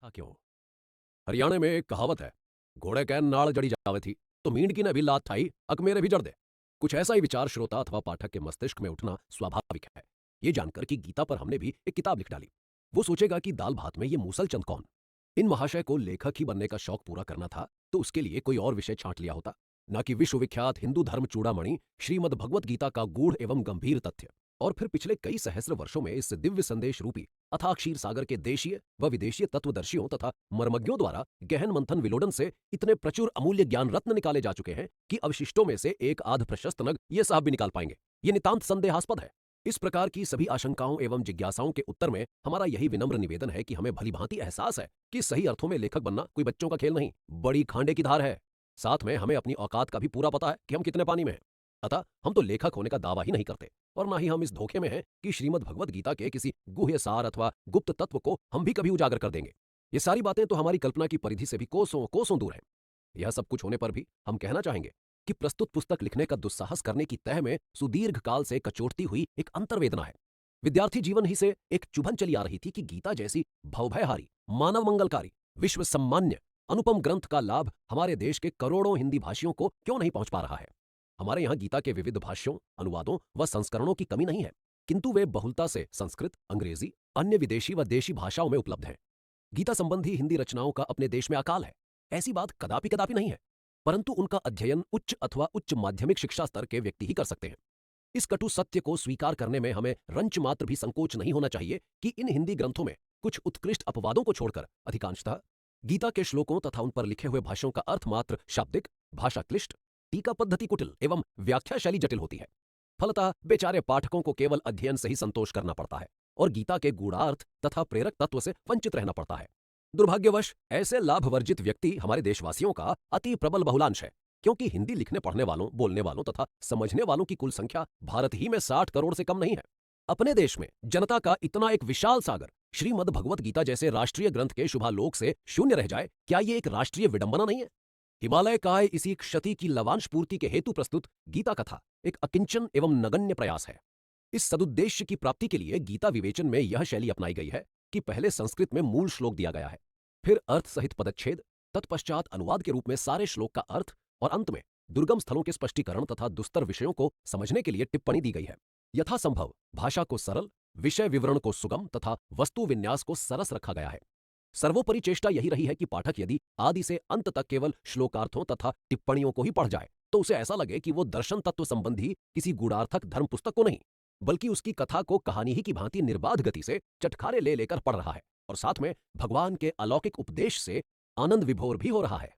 ऐसा क्यों? हरियाणे में एक कहावत है, घोड़े कैन नाल जड़ी जावे थी, तो मींढकी ने भी लात ठाई, अक मेरे भी जड़ दे। कुछ ऐसा ही विचार श्रोता अथवा पाठक के मस्तिष्क में उठना स्वाभाविक है। ये जानकर कि गीता पर हमने भी एक किताब लिख डाली। वो सोचेगा कि दाल भात में ये मूसल चंद कौन? इन महाशय को लेखक ही बनने का शौक पूरा करना था, तो उसके लिए कोई और विषय छांट लिया होता, न कि विश्वविख्यात हिंदू धर्म चूड़ामणि श्रीमद् भगवत गीता का गूढ़ एवं गंभीर तथ्य। और फिर पिछले कई सहस्र वर्षों में इस दिव्य संदेश रूपी अथाह क्षीर सागर के देशीय व विदेशीय तत्वदर्शियों तथा मर्मज्ञों द्वारा गहन मंथन विलोडन से इतने प्रचुर अमूल्य ज्ञान रत्न निकाले जा चुके हैं कि अवशिष्टों में से एक आध प्रशस्त नग ये साहब भी निकाल पाएंगे। ये नितांत संदेहास्पद है। इस प्रकार की सभी आशंकाओं एवं जिज्ञासाओं के उत्तर में हमारा यही विनम्र निवेदन है कि हमें भली भांति एहसास है कि सही अर्थों में लेखक बनना कोई बच्चों का खेल नहीं, बड़ी खांडे की धार है। साथ में हमें अपनी औकात का भी पूरा पता है कि हम कितने पानी में हैं। अतः हम तो लेखक होने का दावा ही नहीं करते, और ना ही हम इस धोखे में हैं कि श्रीमद् भगवत गीता के किसी गुह्य सार अथवा गुप्त तत्व को हम भी कभी उजागर कर देंगे। ये सारी बातें तो हमारी कल्पना की परिधि से भी कोसों कोसों दूर हैं। यह सब कुछ होने पर भी हम कहना चाहेंगे कि प्रस्तुत पुस्तक लिखने का दुस्साहस करने की तह में सुदीर्घ काल से कचोटती हुई एक अंतर्वेदना है। विद्यार्थी जीवन ही से एक चुभन चली आ रही थी कि गीता जैसी भवभयहारी, मानव मंगलकारी, विश्व सम्मान्य अनुपम ग्रंथ का लाभ हमारे देश के करोड़ों हिंदी भाषियों को क्यों नहीं पहुंच पा रहा है। हमारे यहाँ गीता के विविध भाष्यों, अनुवादों व संस्करणों की कमी नहीं है, किंतु वे बहुलता से संस्कृत, अंग्रेजी, अन्य विदेशी व देशी भाषाओं में उपलब्ध हैं। गीता संबंधी हिंदी रचनाओं का अपने देश में अकाल है, ऐसी बात कदापि कदापि नहीं है, परंतु उनका अध्ययन उच्च अथवा उच्च माध्यमिक शिक्षा स्तर के व्यक्ति ही कर सकते हैं। इस कटु सत्य को स्वीकार करने में हमें रंच मात्र भी संकोच नहीं होना चाहिए कि इन हिंदी ग्रंथों में कुछ उत्कृष्ट अपवादों को छोड़कर अधिकांशतः गीता के श्लोकों तथा उन पर लिखे हुए भाष्यों का अर्थ मात्र शाब्दिक, भाषा क्लिष्ट, टीका पद्धति कुटिल एवं व्याख्या शैली जटिल होती है। फलतः बेचारे पाठकों को केवल अध्ययन से ही संतोष करना पड़ता है और गीता के गूढ़ार्थ तथा प्रेरक तत्व से वंचित रहना पड़ता है। दुर्भाग्यवश ऐसे लाभ वर्जित व्यक्ति हमारे देशवासियों का अति प्रबल बहुलांश है, क्योंकि हिंदी लिखने पढ़ने वालों, बोलने वालों तथा समझने वालों की कुल संख्या भारत ही में 60 करोड़ से कम नहीं है। अपने देश में जनता का इतना एक विशाल सागर श्रीमद् भगवत गीता जैसे राष्ट्रीय ग्रंथ के शुभालोक से शून्य रह जाए, क्या ये एक राष्ट्रीय विडंबना नहीं है? हिमालय काय इसी क्षति की लवांश पूर्ति के हेतु प्रस्तुत गीता कथा एक अकिंचन एवं नगण्य प्रयास है। इस सदुद्देश्य की प्राप्ति के लिए गीता विवेचन में यह शैली अपनाई गई है कि पहले संस्कृत में मूल श्लोक दिया गया है, फिर अर्थ सहित पदच्छेद, तत्पश्चात अनुवाद के रूप में सारे श्लोक का अर्थ, और अंत में दुर्गम स्थलों के स्पष्टीकरण तथा दुस्तर विषयों को समझने के लिए टिप्पणी दी गई है। यथासंभव भाषा को सरल, विषय विवरण को सुगम तथा वस्तु विन्यास को सरस रखा गया है। सर्वोपरि चेष्टा यही रही है कि पाठक यदि आदि से अंत तक केवल श्लोकार्थों तथा टिप्पणियों को ही पढ़ जाए तो उसे ऐसा लगे कि वो दर्शन तत्व संबंधी किसी गूढ़ार्थक धर्म पुस्तक को नहीं, बल्कि उसकी कथा को कहानी ही की भांति निर्बाध गति से चटखारे ले लेकर पढ़ रहा है, और साथ में भगवान के अलौकिक उपदेश से आनंद विभोर भी हो रहा है।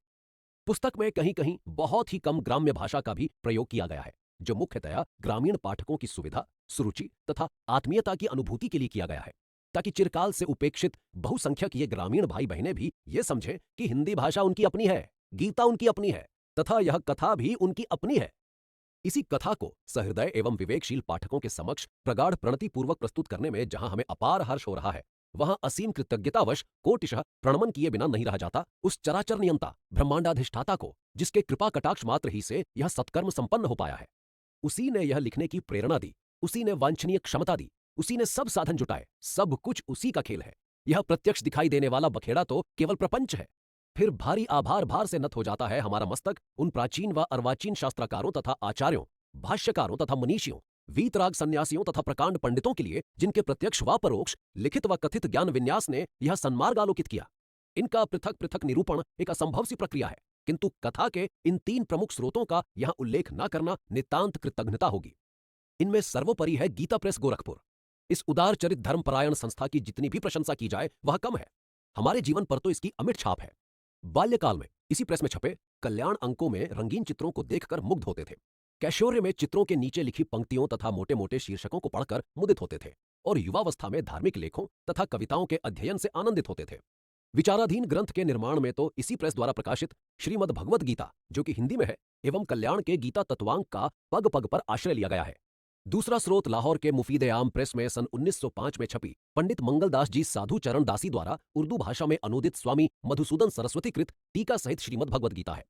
पुस्तक में कहीं कहीं बहुत ही कम ग्राम्य भाषा का भी प्रयोग किया गया है, जो मुख्यतया ग्रामीण पाठकों की सुविधा, सुरुचि तथा आत्मीयता की अनुभूति के लिए किया गया है, ताकि चिरकाल से उपेक्षित बहुसंख्यक ये ग्रामीण भाई बहनें भी ये समझें कि हिंदी भाषा उनकी अपनी है, गीता उनकी अपनी है तथा यह कथा भी उनकी अपनी है। इसी कथा को सहृदय एवं विवेकशील पाठकों के समक्ष प्रगाढ़ प्रणतिपूर्वक प्रस्तुत करने में जहां हमें अपार हर्ष हो रहा है, वहां असीम कृतज्ञतावश कोटिशः प्रणमन किए बिना नहीं रहा जाता उस चराचर नियंता ब्रह्मांडाधिष्ठाता को, जिसके कृपा कटाक्ष मात्र ही से यह सत्कर्म संपन्न हो पाया है। उसी ने यह लिखने की प्रेरणा दी, उसी ने वांछनीय क्षमता दी, उसी ने सब साधन जुटाए, सब कुछ उसी का खेल है। यह प्रत्यक्ष दिखाई देने वाला बखेड़ा तो केवल प्रपंच है। फिर भारी आभार भार से नत हो जाता है हमारा मस्तक उन प्राचीन व अर्वाचीन शास्त्रकारों तथा आचार्यों, भाष्यकारों तथा मनीषियों, वीतराग सन्यासियों तथा प्रकांड पंडितों के लिए, जिनके प्रत्यक्ष व परोक्ष, लिखित व कथित ज्ञान विन्यास ने यह सन्मार्ग आलोकित किया। इनका पृथक पृथक निरूपण एक असंभव सी प्रक्रिया है, किंतु कथा के इन 3 प्रमुख स्रोतों का यहां उल्लेख न करना नितांत कृतज्ञता होगी। इनमें सर्वोपरि है गीता प्रेस गोरखपुर। इस उदार चरित धर्मपरायण संस्था की जितनी भी प्रशंसा की जाए वह कम है। हमारे जीवन पर तो इसकी अमिट छाप है। बाल्यकाल में इसी प्रेस में छपे कल्याण अंकों में रंगीन चित्रों को देखकर मुग्ध होते थे। कैशोर्य में चित्रों के नीचे लिखी पंक्तियों तथा मोटे मोटे शीर्षकों को पढ़कर मुदित होते थे, और युवावस्था में धार्मिक लेखों तथा कविताओं के अध्ययन से आनंदित होते थे। विचाराधीन ग्रंथ के निर्माण में तो इसी प्रेस द्वारा प्रकाशित श्रीमद् भगवत गीता, जो कि हिंदी में है, एवं कल्याण के गीता तत्वांक का पग पग पर आश्रय लिया गया है। दूसरा स्रोत लाहौर के मुफीद आम प्रेस में सन 1905 में छपी पंडित मंगलदास जी साधु चरण दासी द्वारा उर्दू भाषा में अनुदित स्वामी मधुसूदन सरस्वती कृत टीका सहित श्रीमद् भगवत गीता है।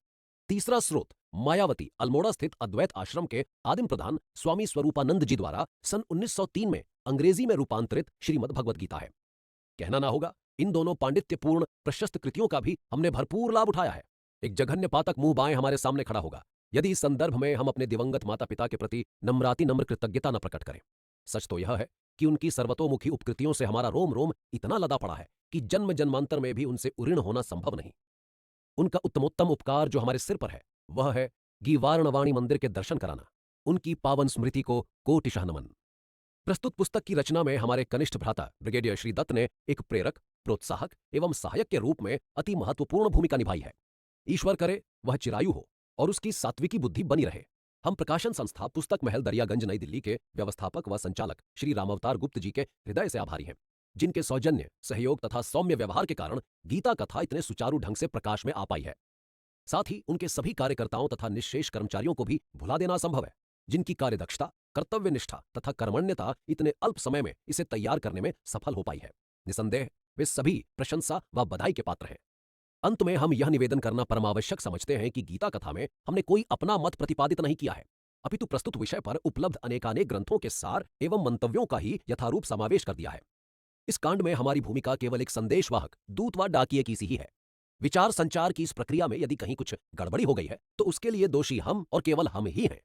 तीसरा स्रोत मायावती अल्मोड़ा स्थित अद्वैत आश्रम के आदिम प्रधान स्वामी स्वरूपानंद जी द्वारा सन 1903 में अंग्रेजी में रूपांतरित श्रीमद् भगवत गीता है। कहना ना होगा, इन दोनों पांडित्यपूर्ण प्रशस्त कृतियों का भी हमने भरपूर लाभ उठाया है। एक जघन्य पातक मुंह बाएं हमारे सामने खड़ा होगा यदि इस संदर्भ में हम अपने दिवंगत माता पिता के प्रति नम्र कृतज्ञता न प्रकट करें। सच तो यह है कि उनकी सर्वतोमुखी उपकृतियों से हमारा रोम रोम इतना लदा पड़ा है कि जन्म जन्मांतर में भी उनसे उऋण होना संभव नहीं। उनका उत्तमोत्तम उपकार जो हमारे सिर पर है वह है गीवारणवाणी मंदिर के दर्शन कराना। उनकी पावन स्मृति को कोटिशः नमन। प्रस्तुत पुस्तक की रचना में हमारे कनिष्ठ भ्राता ब्रिगेडियर श्री दत्त ने एक प्रेरक, प्रोत्साहक एवं सहायक के रूप में अति महत्वपूर्ण भूमिका निभाई है। ईश्वर करे वह चिरायु हो और उसकी सात्विकी बुद्धि बनी रहे। हम प्रकाशन संस्था पुस्तक महल दरियागंज नई दिल्ली के व्यवस्थापक व संचालक श्री रामावतार गुप्त जी के हृदय से आभारी हैं, जिनके सौजन्य, सहयोग तथा सौम्य व्यवहार के कारण गीता कथा इतने सुचारू ढंग से प्रकाश में आ पाई है। साथ ही उनके सभी कार्यकर्ताओं तथा निःशेष कर्मचारियों को भी भुला देना असंभव है, जिनकी कार्यदक्षता, कर्तव्य निष्ठा तथा कर्मण्यता इतने अल्प समय में इसे तैयार करने में सफल हो पाई है। निसंदेह वे सभी प्रशंसा व बधाई के पात्र हैं। अंत में हम यह निवेदन करना परमावश्यक समझते हैं कि गीता कथा में हमने कोई अपना मत प्रतिपादित नहीं किया है, अपितु प्रस्तुत विषय पर उपलब्ध अनेकानेक ग्रंथों के सार एवं मंतव्यों का ही यथारूप समावेश कर दिया है। इस कांड में हमारी भूमिका केवल एक संदेशवाहक, दूत व डाकिये की सी ही है। विचार संचार की इस प्रक्रिया में यदि कहीं कुछ गड़बड़ी हो गई है तो उसके लिए दोषी हम और केवल हम ही हैं।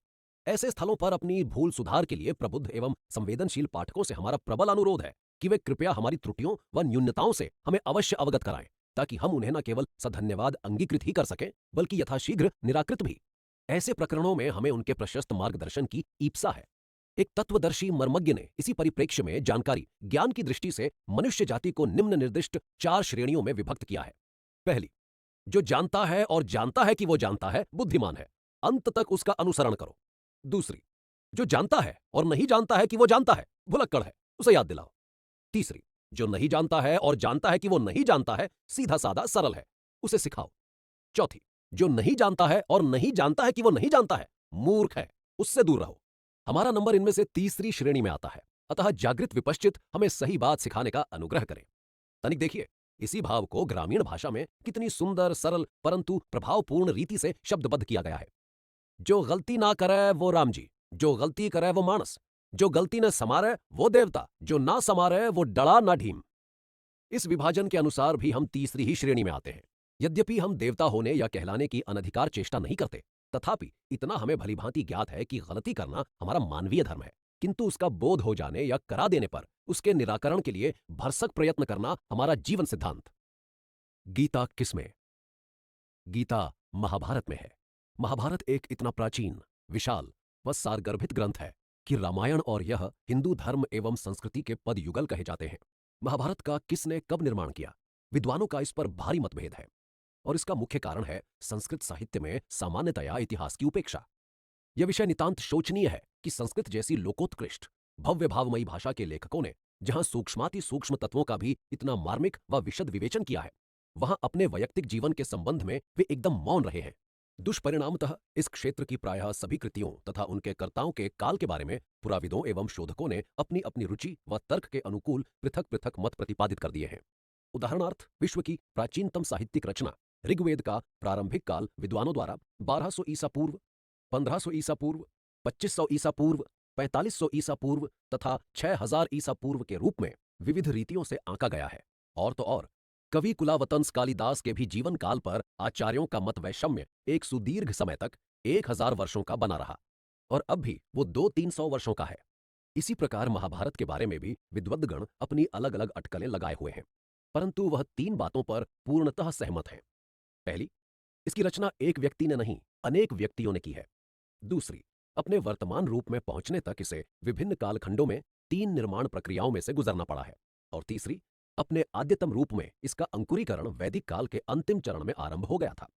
ऐसे स्थलों पर अपनी भूल सुधार के लिए प्रबुद्ध एवं संवेदनशील पाठकों से हमारा प्रबल अनुरोध है कि वे कृपया हमारी त्रुटियों व न्यूनताओं से हमें अवश्य अवगत कराएं, ताकि हम उन्हें न केवल सधन्यवाद अंगीकृत ही कर सकें बल्कि यथाशीघ्र निराकृत भी। ऐसे प्रकरणों में हमें उनके प्रशस्त मार्गदर्शन की ईप्सा है। एक तत्वदर्शी मर्मज्ञ ने इसी परिप्रेक्ष्य में जानकारी, ज्ञान की दृष्टि से मनुष्य जाति को निम्न निर्दिष्ट 4 श्रेणियों में विभक्त किया है। पहली, जो जानता है और जानता है कि वो जानता है, बुद्धिमान है, अंत तक उसका अनुसरण करो। दूसरी, जो जानता है और नहीं जानता है कि वो जानता है, भुलक्कड़ है, उसे याद दिलाओ। तीसरी, जो नहीं जानता है और जानता है कि वो नहीं जानता है, सीधा साधा सरल है, उसे सिखाओ। चौथी, जो नहीं जानता है और नहीं जानता है कि वो नहीं जानता है, मूर्ख है, उससे दूर रहो। हमारा नंबर इनमें से तीसरी श्रेणी में आता है, अतः जागृत विपश्चित हमें सही बात सिखाने का अनुग्रह करें। तनिक देखिए, इसी भाव को ग्रामीण भाषा में कितनी सुंदर, सरल परंतु प्रभावपूर्ण रीति से शब्दबद्ध किया गया है। जो गलती ना करे वो राम जी, जो गलती करे वो मानस, जो गलती न समारे वो देवता, जो ना समारे वो डड़ा ना ढीम। इस विभाजन के अनुसार भी हम तीसरी ही श्रेणी में आते हैं। यद्यपि हम देवता होने या कहलाने की अनधिकार चेष्टा नहीं करते, तथापि इतना हमें भलीभांति ज्ञात है कि गलती करना हमारा मानवीय धर्म है, किंतु उसका बोध हो जाने या करा देने पर उसके निराकरण के लिए भरसक प्रयत्न करना हमारा जीवन सिद्धांत। गीता किसमें? गीता महाभारत में है। महाभारत एक इतना प्राचीन, विशाल व सारगर्भित ग्रंथ है कि रामायण और यह हिंदू धर्म एवं संस्कृति के पद युगल कहे जाते हैं। महाभारत का किसने कब निर्माण किया, विद्वानों का इस पर भारी मतभेद है, और इसका मुख्य कारण है संस्कृत साहित्य में सामान्यतया इतिहास की उपेक्षा। यह विषय नितांत शोचनीय है कि संस्कृत जैसी लोकोत्कृष्ट, भव्य भावमयी भाषा के लेखकों ने जहां सूक्ष्माति सूक्ष्म तत्वों का भी इतना मार्मिक व विशद विवेचन किया है, वहां अपने वैयक्तिक जीवन के संबंध में वे एकदम मौन रहे हैं। दुष्परिणामतः इस क्षेत्र की प्रायः सभी कृतियों तथा उनके कर्ताओं के काल के बारे में पुराविदों एवं शोधकों ने अपनी अपनी रुचि व तर्क के अनुकूल पृथक पृथक मत प्रतिपादित कर दिए हैं। उदाहरणार्थ, विश्व की प्राचीनतम साहित्यिक रचना ऋग्वेद का प्रारंभिक काल विद्वानों द्वारा 1200 ईसा पूर्व, 1500 ईसा पूर्व, 2500 ईसा पूर्व, 4500 ईसा पूर्व तथा 6000 ईसा पूर्व के रूप में विविध रीतियों से आंका गया है। और तो और कवि कुलावतंस कालिदास के भी जीवन काल पर आचार्यों का मत वैषम्य एक सुदीर्घ समय तक 1000 वर्षों का बना रहा, और अब भी वो 200-300 वर्षों का है। इसी प्रकार महाभारत के बारे में भी विद्वद्गण अपनी अलग अलग अटकलें लगाए हुए हैं, परंतु वह 3 बातों पर पूर्णतः सहमत हैं। पहली, इसकी रचना एक व्यक्ति ने नहीं, अनेक व्यक्तियों ने की है। दूसरी, अपने वर्तमान रूप में पहुंचने तक इसे विभिन्न कालखंडों में 3 निर्माण प्रक्रियाओं में से गुजरना पड़ा है। और तीसरी, अपने आद्यतम रूप में इसका अंकुरीकरण वैदिक काल के अंतिम चरण में आरंभ हो गया था।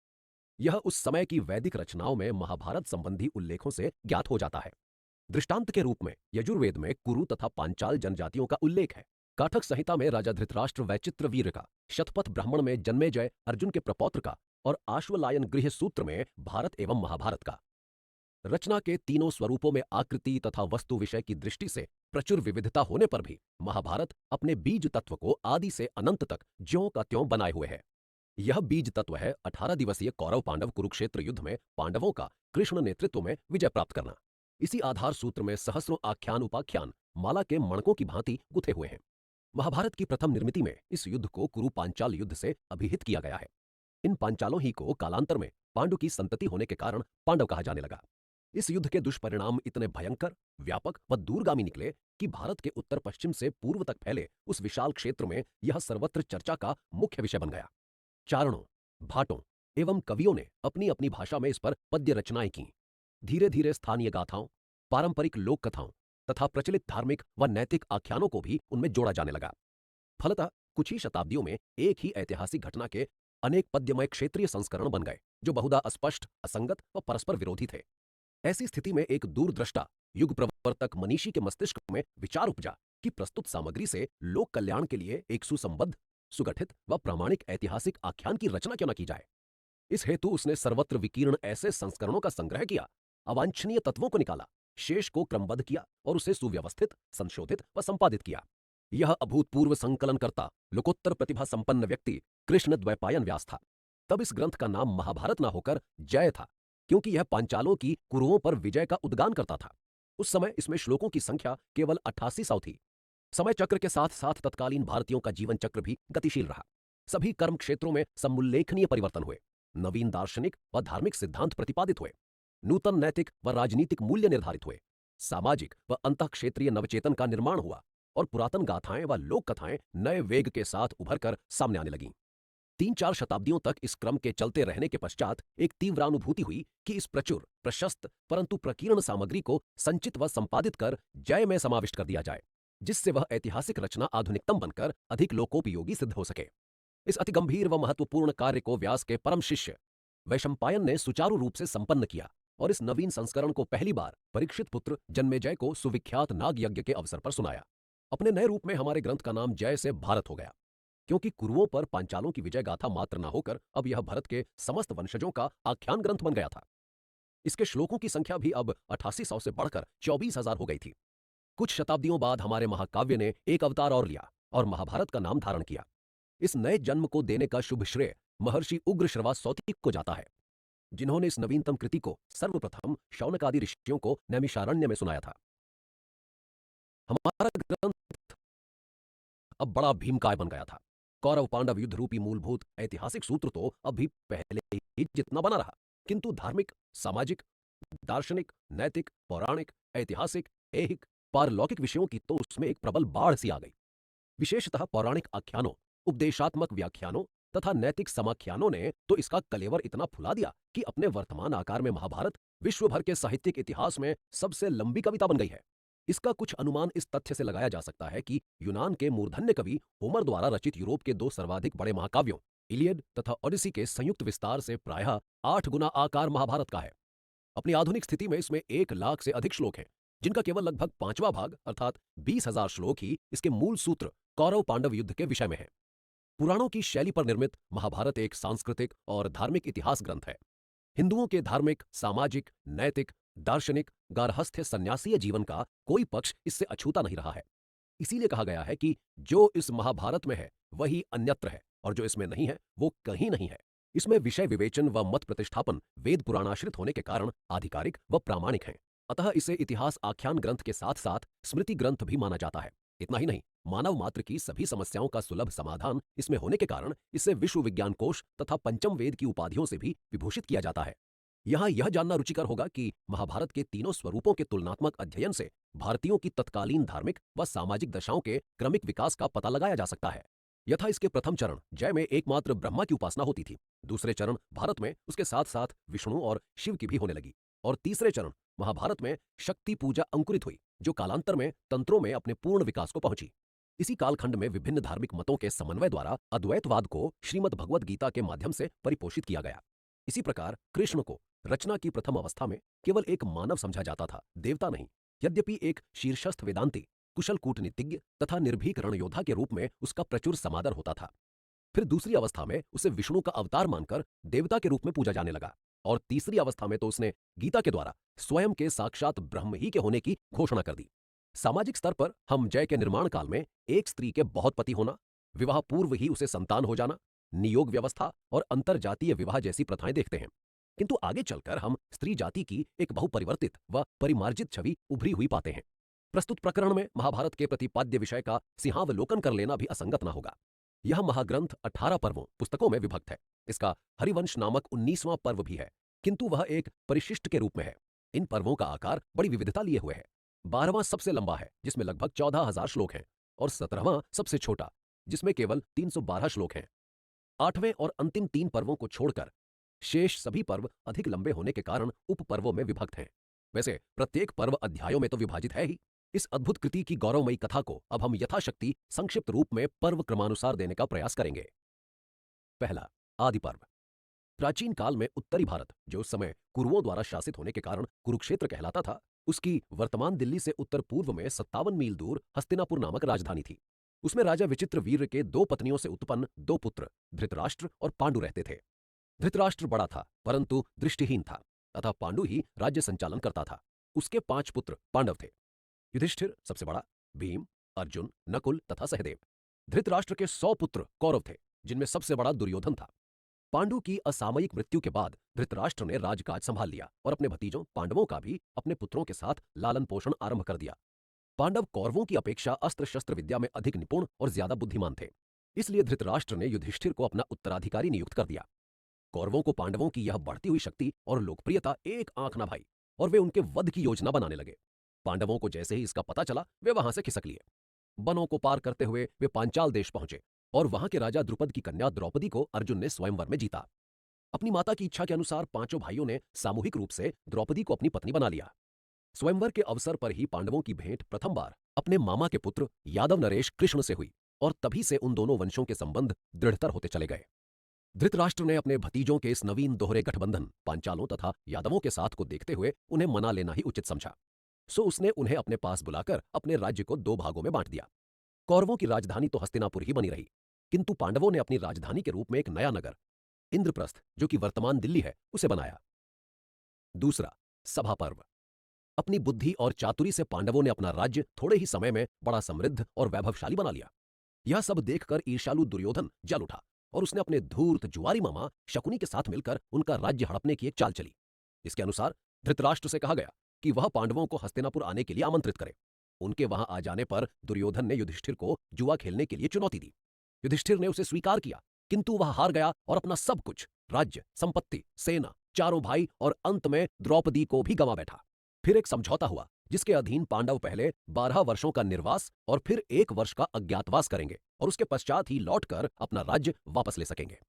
यह उस समय की वैदिक रचनाओं में महाभारत संबंधी उल्लेखों से ज्ञात हो जाता है। दृष्टांत के रूप में यजुर्वेद में कुरु तथा पांचाल जनजातियों का उल्लेख है। काठक संहिता में राजा धृतराष्ट्र वैचित्रवीर्य का, शतपथ ब्राह्मण में जन्मेजय अर्जुन के प्रपौत्र का, और आश्वलायन गृह सूत्र में भारत एवं महाभारत का। रचना के तीनों स्वरूपों में आकृति तथा वस्तु विषय की दृष्टि से प्रचुर विविधता होने पर भी महाभारत अपने बीज तत्व को आदि से अनंत तक ज्यों का त्यों बनाए हुए है। यह बीज तत्व है 18 दिवसीय कौरव पांडव कुरुक्षेत्र युद्ध में पांडवों का कृष्ण नेतृत्व में विजय प्राप्त करना। इसी आधार सूत्र में सहस्रों आख्यान उपाख्यान माला के मणकों की भांति गुथे हुए हैं। महाभारत की प्रथम निर्मिति में इस युद्ध को कुरु पांचाल युद्ध से अभिहित किया गया है। इन पांचालों ही को कालांतर में पांडु की संतति होने के कारण पांडव कहा जाने लगा। इस युद्ध के दुष्परिणाम इतने भयंकर, व्यापक व दूरगामी निकले कि भारत के उत्तर पश्चिम से पूर्व तक फैले उस विशाल क्षेत्र में यह सर्वत्र चर्चा का मुख्य विषय बन गया। चारणों, भाटों एवं कवियों ने अपनी अपनी भाषा में इस पर पद्य रचनाएं की। धीरे धीरे स्थानीय गाथाओं, पारंपरिक लोक कथाओं तथा प्रचलित धार्मिक व नैतिक आख्यानों को भी उनमें जोड़ा जाने लगा। फलतः कुछ ही शताब्दियों में एक ही ऐतिहासिक घटना के अनेक पद्यमय क्षेत्रीय संस्करण बन गए, जो बहुधा अस्पष्ट, असंगत व परस्पर विरोधी थे। ऐसी स्थिति में एक दूरदृष्टा युग प्रवर्तक मनीषी के मस्तिष्क में विचार उपजा कि प्रस्तुत सामग्री से लोक कल्याण के लिए एक सुसंबद्ध, सुगठित व प्रामाणिक ऐतिहासिक आख्यान की रचना क्यों न की जाए। इस हेतु उसने सर्वत्र विकीर्ण ऐसे संस्करणों का संग्रह किया, अवांछनीय तत्वों को निकाला, शेष को क्रमबद्ध किया और उसे सुव्यवस्थित, संशोधित व संपादित किया। यह अभूतपूर्व संकलनकर्ता, लोकोत्तर प्रतिभा संपन्न व्यक्ति कृष्ण द्वैपायन व्यास था। तब इस ग्रंथ का नाम महाभारत न होकर जय था, क्योंकि यह पांचालों की कुरुओं पर विजय का उद्गान करता था। उस समय इसमें श्लोकों की संख्या केवल 8800 थी। समय चक्र के साथ साथ तत्कालीन भारतीयों का जीवन चक्र भी गतिशील रहा। सभी कर्म क्षेत्रों में समुल्लेखनीय परिवर्तन हुए, नवीन दार्शनिक व धार्मिक सिद्धांत प्रतिपादित हुए, नूतन नैतिक व राजनीतिक मूल्य निर्धारित हुए, सामाजिक व अंतः क्षेत्रीय नवचेतन का निर्माण हुआ और पुरातन गाथाएं व लोक कथाएं नए वेग के साथ उभरकर सामने आने लगीं। 3-4 शताब्दियों तक इस क्रम के चलते रहने के पश्चात एक तीव्रानुभूति हुई कि इस प्रचुर, प्रशस्त परंतु प्रकीर्ण सामग्री को संचित व संपादित कर जय में समाविष्ट कर दिया जाए, जिससे वह ऐतिहासिक रचना आधुनिकतम बनकर अधिक लोकोपयोगी सिद्ध हो सके। इस अति गंभीर व महत्वपूर्ण कार्य को व्यास के परम शिष्य वैशंपायन ने सुचारू रूप से संपन्न किया और इस नवीन संस्करण को पहली बार परीक्षित पुत्र जन्मेजय को सुविख्यात नाग यज्ञ के अवसर पर सुनाया। अपने नए रूप में हमारे ग्रंथ का नाम जय से भारत हो गया, क्योंकि कुरुओं पर पांचालों की विजय गाथा मात्र न होकर अब यह भरत के समस्त वंशजों का आख्यान ग्रंथ बन गया था। इसके श्लोकों की संख्या भी अब 8800 से बढ़कर 24,000 हो गई थी। कुछ शताब्दियों बाद हमारे महाकाव्य ने एक अवतार और लिया और महाभारत का नाम धारण किया। इस नए जन्म को देने का शुभ श्रेय महर्षि उग्र श्रवा सौतिक को जाता है, जिन्होंने इस नवीनतम कृति को सर्वप्रथम शौनक आदि ऋषियों को नैमिषारण्य में सुनाया था। हमारा ग्रंथ अब बड़ा भीमकाय बन गया था। कौरव पांडव युद्ध रूपी मूलभूत ऐतिहासिक सूत्र तो अब भी पहले ही जितना बना रहा, किंतु धार्मिक, सामाजिक, दार्शनिक, नैतिक, पौराणिक, ऐतिहासिक, ऐहिक, पारलौकिक विषयों की तो उसमें एक प्रबल बाढ़ सी आ गई। विशेषतः पौराणिक आख्यानों, उपदेशात्मक व्याख्यानों तथा नैतिक समाख्यानों ने तो इसका कलेवर इतना फुला दिया कि अपने वर्तमान आकार में महाभारत विश्व भर के साहित्यिक इतिहास में सबसे लंबी कविता बन गई है। इसका कुछ अनुमान इस तथ्य से लगाया जा सकता है कि यूनान के मूर्धन्य कवि होमर द्वारा रचित यूरोप के 2 सर्वाधिक बड़े महाकाव्यों इलियड तथा ओडिसी के संयुक्त विस्तार से प्रायः 8 गुना आकार महाभारत का है। अपनी आधुनिक स्थिति में इसमें 1 लाख से अधिक श्लोक हैं, जिनका केवल लगभग 5वां भाग अर्थात 20,000 श्लोक ही इसके मूल सूत्र कौरव पांडव युद्ध के विषय में है। पुराणों की शैली पर निर्मित महाभारत एक सांस्कृतिक और धार्मिक इतिहास ग्रंथ है। हिंदुओं के धार्मिक, सामाजिक, नैतिक, दार्शनिक, गार्हस्थ्य सन्यासीय जीवन का कोई पक्ष इससे अछूता नहीं रहा है। इसीलिए कहा गया है कि जो इस महाभारत में है वही अन्यत्र है और जो इसमें नहीं है वो कहीं नहीं है। इसमें विषय विवेचन व मत प्रतिष्ठापन वेद पुराणाश्रित होने के कारण आधिकारिक व प्रामाणिक हैं। अतः इसे इतिहास आख्यान ग्रंथ के साथ साथ स्मृति ग्रंथ भी माना जाता है। इतना ही नहीं, मानव मात्र की सभी समस्याओं का सुलभ समाधान इसमें होने के कारण इसे विश्व विज्ञान कोश तथा पंचम वेद की उपाधियों से भी विभूषित किया जाता है। यहाँ यह जानना रुचिकर होगा कि महाभारत के तीनों स्वरूपों के तुलनात्मक अध्ययन से भारतीयों की तत्कालीन धार्मिक व सामाजिक दशाओं के क्रमिक विकास का पता लगाया जा सकता है। यथा इसके प्रथम चरण जय में एकमात्र ब्रह्मा की उपासना होती थी, दूसरे चरण भारत में उसके साथ साथ विष्णु और शिव की भी होने लगी और तीसरे चरण महाभारत में शक्ति पूजा अंकुरित हुई, जो कालांतर में तंत्रों में अपने पूर्ण विकास को पहुंची। इसी कालखंड में विभिन्न धार्मिक मतों के समन्वय द्वारा अद्वैतवाद को श्रीमद् भगवद गीता के माध्यम से परिपोषित किया गया। इसी प्रकार कृष्ण को रचना की प्रथम अवस्था में केवल एक मानव समझा जाता था, देवता नहीं। यद्यपि एक शीर्षस्थ वेदांती, कुशल कूटनीतिज्ञ तथा निर्भीक रणयोद्धा के रूप में उसका प्रचुर समादर होता था। फिर दूसरी अवस्था में उसे विष्णु का अवतार मानकर देवता के रूप में पूजा जाने लगा और तीसरी अवस्था में तो उसने गीता के द्वारा स्वयं के साक्षात ब्रह्म ही के होने की घोषणा कर दी। सामाजिक स्तर पर हम जय के निर्माण काल में एक स्त्री के बहुत पति होना, विवाह पूर्व ही उसे संतान हो जाना, नियोग व्यवस्था और अंतरजातीय विवाह जैसी प्रथाएं देखते हैं, किंतु आगे चलकर हम स्त्री जाति की एक बहुपरिवर्तित व परिमार्जित छवि उभरी हुई पाते हैं। प्रस्तुत प्रकरण में महाभारत के प्रतिपाद्य विषय का सिंहावलोकन कर लेना भी असंगत न होगा। यह महाग्रंथ 18 पर्वों पुस्तकों में विभक्त है। इसका हरिवंश नामक 19वां पर्व भी है, किंतु वह एक परिशिष्ट के रूप में है। इन पर्वों का आकार बड़ी विविधता लिए हुए है। 12वां सबसे लंबा है, जिसमें लगभग 14,000 श्लोक हैं, और 17वां सबसे छोटा, जिसमें केवल 312 श्लोक हैं। 8वें और अंतिम 3 पर्वों को छोड़कर शेष सभी पर्व अधिक लंबे होने के कारण उप पर्वों में विभक्त हैं। वैसे प्रत्येक पर्व अध्यायों में तो विभाजित है ही। इस अद्भुत कृति की गौरवमयी कथा को अब हम यथाशक्ति संक्षिप्त रूप में पर्व क्रमानुसार देने का प्रयास करेंगे। पहला, आदि पर्व। प्राचीन काल में उत्तरी भारत, जो उस समय कुरुओं द्वारा शासित होने के कारण कुरुक्षेत्र कहलाता था, उसकी वर्तमान दिल्ली से उत्तर पूर्व में 57 मील दूर हस्तिनापुर नामक राजधानी थी। उसमें राजा विचित्र वीर्य के 2 पत्नियों से उत्पन्न 2 पुत्र धृतराष्ट्र और पांडु रहते थे। धृतराष्ट्र बड़ा था, परंतु दृष्टिहीन था, अतः पांडु ही राज्य संचालन करता था। उसके 5 पुत्र पांडव थे। युधिष्ठिर सबसे बड़ा, भीम, अर्जुन, नकुल तथा सहदेव। धृतराष्ट्र के 100 पुत्र कौरव थे, जिनमें सबसे बड़ा दुर्योधन था। पांडु की असामयिक मृत्यु के बाद धृतराष्ट्र ने राजकाज संभाल लिया और अपने भतीजों पांडवों का भी अपने पुत्रों के साथ लालन पोषण आरंभ कर दिया। पांडव कौरवों की अपेक्षा अस्त्र शस्त्र विद्या में अधिक निपुण और ज्यादा बुद्धिमान थे, इसलिए धृतराष्ट्र ने युधिष्ठिर को अपना उत्तराधिकारी नियुक्त कर दिया। कौरवों को पांडवों की यह बढ़ती हुई शक्ति और लोकप्रियता एक आंख न भाई, और वे उनके वध की योजना बनाने लगे। पांडवों को जैसे ही इसका पता चला, वे वहां से खिसक लिए। वनों को पार करते हुए वे पांचाल देश पहुंचे और वहां के राजा द्रुपद की कन्या द्रौपदी को अर्जुन ने स्वयंवर में जीता। अपनी माता की इच्छा के अनुसार पांचों भाइयों ने सामूहिक रूप से द्रौपदी को अपनी पत्नी बना लिया। स्वयंवर के अवसर पर ही पांडवों की भेंट प्रथम बार अपने मामा के पुत्र यादव नरेश कृष्ण से हुई, और तभी से उन दोनों वंशों के संबंध दृढ़तर होते चले गए। धृतराष्ट्र ने अपने भतीजों के इस नवीन दोहरे गठबंधन पांचालों तथा यादवों के साथ को देखते हुए उन्हें मना लेना ही उचित समझा। सो उसने उन्हें अपने पास बुलाकर अपने राज्य को 2 भागों में बांट दिया। कौरवों की राजधानी तो हस्तिनापुर ही बनी रही, किंतु पांडवों ने अपनी राजधानी के रूप में एक नया नगर इंद्रप्रस्थ, जो कि वर्तमान दिल्ली है, उसे बनाया। दूसरा, सभा पर्व। अपनी बुद्धि और चातुरी से पांडवों ने अपना राज्य थोड़े ही समय में बड़ा समृद्ध और वैभवशाली बना लिया। यह सब देखकर ईर्ष्यालु दुर्योधन जल उठा और उसने अपने धूर्त जुआरी मामा शकुनी के साथ मिलकर उनका राज्य हड़पने की एक चाल चली। इसके अनुसार धृतराष्ट्र से कहा गया कि वह पांडवों को हस्तिनापुर आने के लिए आमंत्रित करे। उनके वहां आ जाने पर दुर्योधन ने युधिष्ठिर को जुआ खेलने के लिए चुनौती दी। युधिष्ठिर ने उसे स्वीकार किया, किंतु वह हार गया और अपना सब कुछ, राज्य, संपत्ति, सेना, चारों भाई और अंत में द्रौपदी को भी गंवा बैठा। फिर एक समझौता हुआ, जिसके अधीन पांडव पहले 12 वर्षों का निर्वास और फिर 1 वर्ष का अज्ञातवास करेंगे और उसके पश्चात ही लौटकर अपना राज्य वापस ले सकेंगे।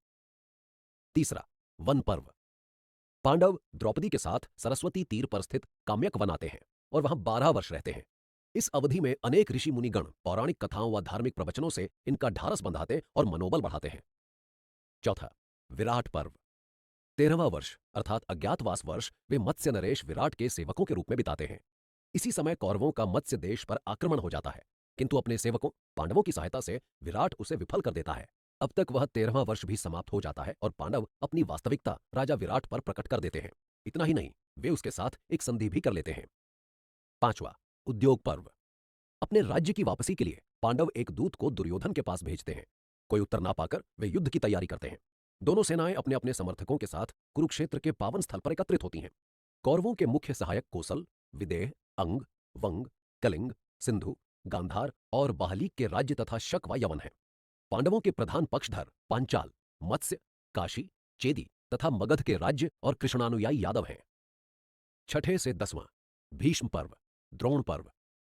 तीसरा, वन पर्व। पांडव द्रौपदी के साथ सरस्वती तीर पर स्थित काम्यक वन आते हैं और वहां 12 वर्ष रहते हैं। इस अवधि में अनेक ऋषि मुनिगण पौराणिक कथाओं व धार्मिक प्रवचनों से इनका ढारस बंधाते और मनोबल बढ़ाते हैं। चौथा, विराट पर्व। 13वां वर्ष अर्थात अज्ञातवास वर्ष वे मत्स्य नरेश विराट के सेवकों के रूप में बिताते हैं। इसी समय कौरवों का मत्स्य देश पर आक्रमण हो जाता है, किंतु अपने सेवकों पांडवों की सहायता से विराट उसे विफल कर देता है। अब तक वह 13वां वर्ष भी समाप्त हो जाता है और पांडव अपनी वास्तविकता राजा विराट पर प्रकट कर देते हैं। इतना ही नहीं, वे उसके साथ एक संधि भी कर लेते हैं। पांचवा, उद्योग पर्व। अपने राज्य की वापसी के लिए पांडव एक दूत को दुर्योधन के पास भेजते हैं। कोई उत्तर ना पाकर वे युद्ध की तैयारी करते हैं। दोनों सेनाएं अपने अपने समर्थकों के साथ कुरुक्षेत्र के पावन स्थल पर एकत्रित होती हैं। कौरवों के मुख्य सहायक कौशल, विदेह, अंग, वंग, कलिंग, सिंधु, गांधार और बाहलीक के राज्य तथा शक व यवन हैं। पांडवों के प्रधान पक्षधर पांचाल, मत्स्य, काशी, चेदी तथा मगध के राज्य और कृष्णानुयायी यादव हैं। छठे से 10वां, भीष्म पर्व, द्रोण पर्व,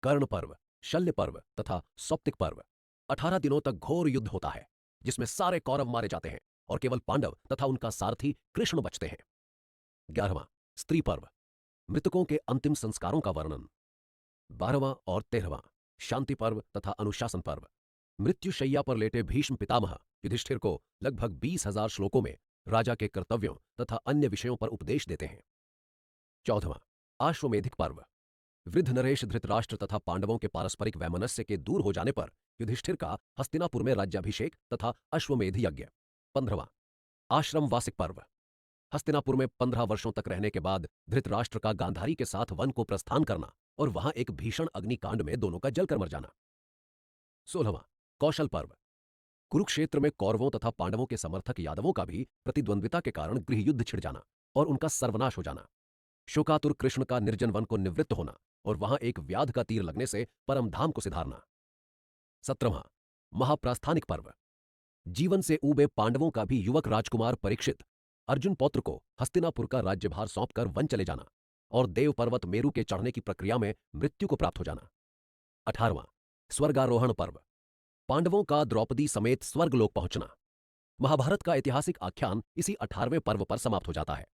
कर्ण पर्व, शल्य पर्व तथा सौप्तिक पर्व। 18 दिनों तक घोर युद्ध होता है, जिसमें सारे कौरव मारे जाते हैं और केवल पांडव तथा उनका सारथी कृष्ण बचते हैं। 11वां, स्त्री पर्व, मृतकों के अंतिम संस्कारों का वर्णन। 12वां और 13वां, शांति पर्व तथा अनुशासन पर्व। मृत्युशैया पर लेटे भीष्म पितामह युधिष्ठिर को लगभग 20,000 श्लोकों में राजा के कर्तव्यों तथा अन्य विषयों पर उपदेश देते हैं। 14वां, आश्वमेधिक पर्व। वृद्ध नरेश धृतराष्ट्र तथा पांडवों के पारस्परिक वैमनस्य के दूर हो जाने पर युधिष्ठिर का हस्तिनापुर में राज्याभिषेक तथा अश्वमेध यज्ञ। 15वां, आश्रम वासिक पर्व। हस्तिनापुर में 15 वर्षों तक रहने के बाद धृतराष्ट्र का गांधारी के साथ वन को प्रस्थान करना और वहां एक भीषण अग्निकांड में दोनों का जलकर मर जाना। 16वां, कौशल पर्व। कुरुक्षेत्र में कौरवों तथा पांडवों के समर्थक यादवों का भी प्रतिद्वंद्विता के कारण गृह युद्ध छिड़ जाना और उनका सर्वनाश हो जाना। शोकातुर कृष्ण का निर्जन वन को निवृत्त होना और वहां एक व्याध का तीर लगने से परमधाम को सिधारना। 17वां महाप्रास्थानिक पर्व। जीवन से ऊबे पांडवों का भी युवक राजकुमार परीक्षित अर्जुन पौत्र को हस्तिनापुर का राज्यभार सौंपकर वन चले जाना और देव पर्वत मेरु के चढ़ने की प्रक्रिया में मृत्यु को प्राप्त हो जाना। 18वां स्वर्गारोहण पर्व। पांडवों का द्रौपदी समेत स्वर्गलोक पहुंचना। महाभारत का ऐतिहासिक आख्यान इसी 18वें पर्व पर समाप्त हो जाता है।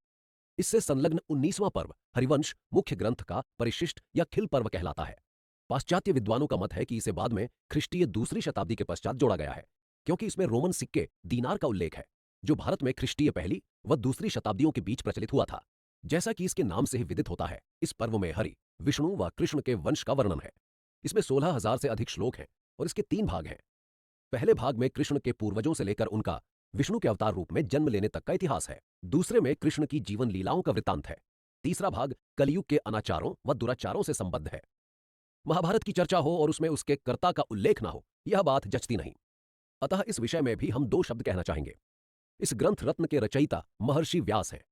इससे संलग्न 19वां पर्व हरिवंश मुख्य ग्रंथ का परिशिष्ट या खिल पर्व कहलाता है। पाश्चात्य विद्वानों का मत है कि इसे बाद में ख्रिस्टीय दूसरी शताब्दी के पश्चात जोड़ा गया है, क्योंकि इसमें रोमन सिक्के दीनार का उल्लेख है, जो भारत में ख्रिस्टीय पहली व दूसरी शताब्दियों के बीच प्रचलित हुआ था। जैसा कि इसके नाम से ही विदित होता है, इस पर्व में हरि, विष्णु व कृष्ण के वंश का वर्णन है। इसमें 16,000 से अधिक श्लोक हैं और इसके 3 भाग हैं। पहले भाग में कृष्ण के पूर्वजों से लेकर उनका विष्णु के अवतार रूप में जन्म लेने तक का इतिहास है। दूसरे में कृष्ण की जीवन लीलाओं का वृत्तांत है। तीसरा भाग कलयुग के अनाचारों व दुराचारों से संबद्ध है। महाभारत की चर्चा हो और उसमें उसके कर्ता का उल्लेख ना हो, यह बात जचती नहीं। अतः इस विषय में भी हम 2 शब्द कहना चाहेंगे। इस ग्रंथ रत्न के रचयिता महर्षि व्यास हैं।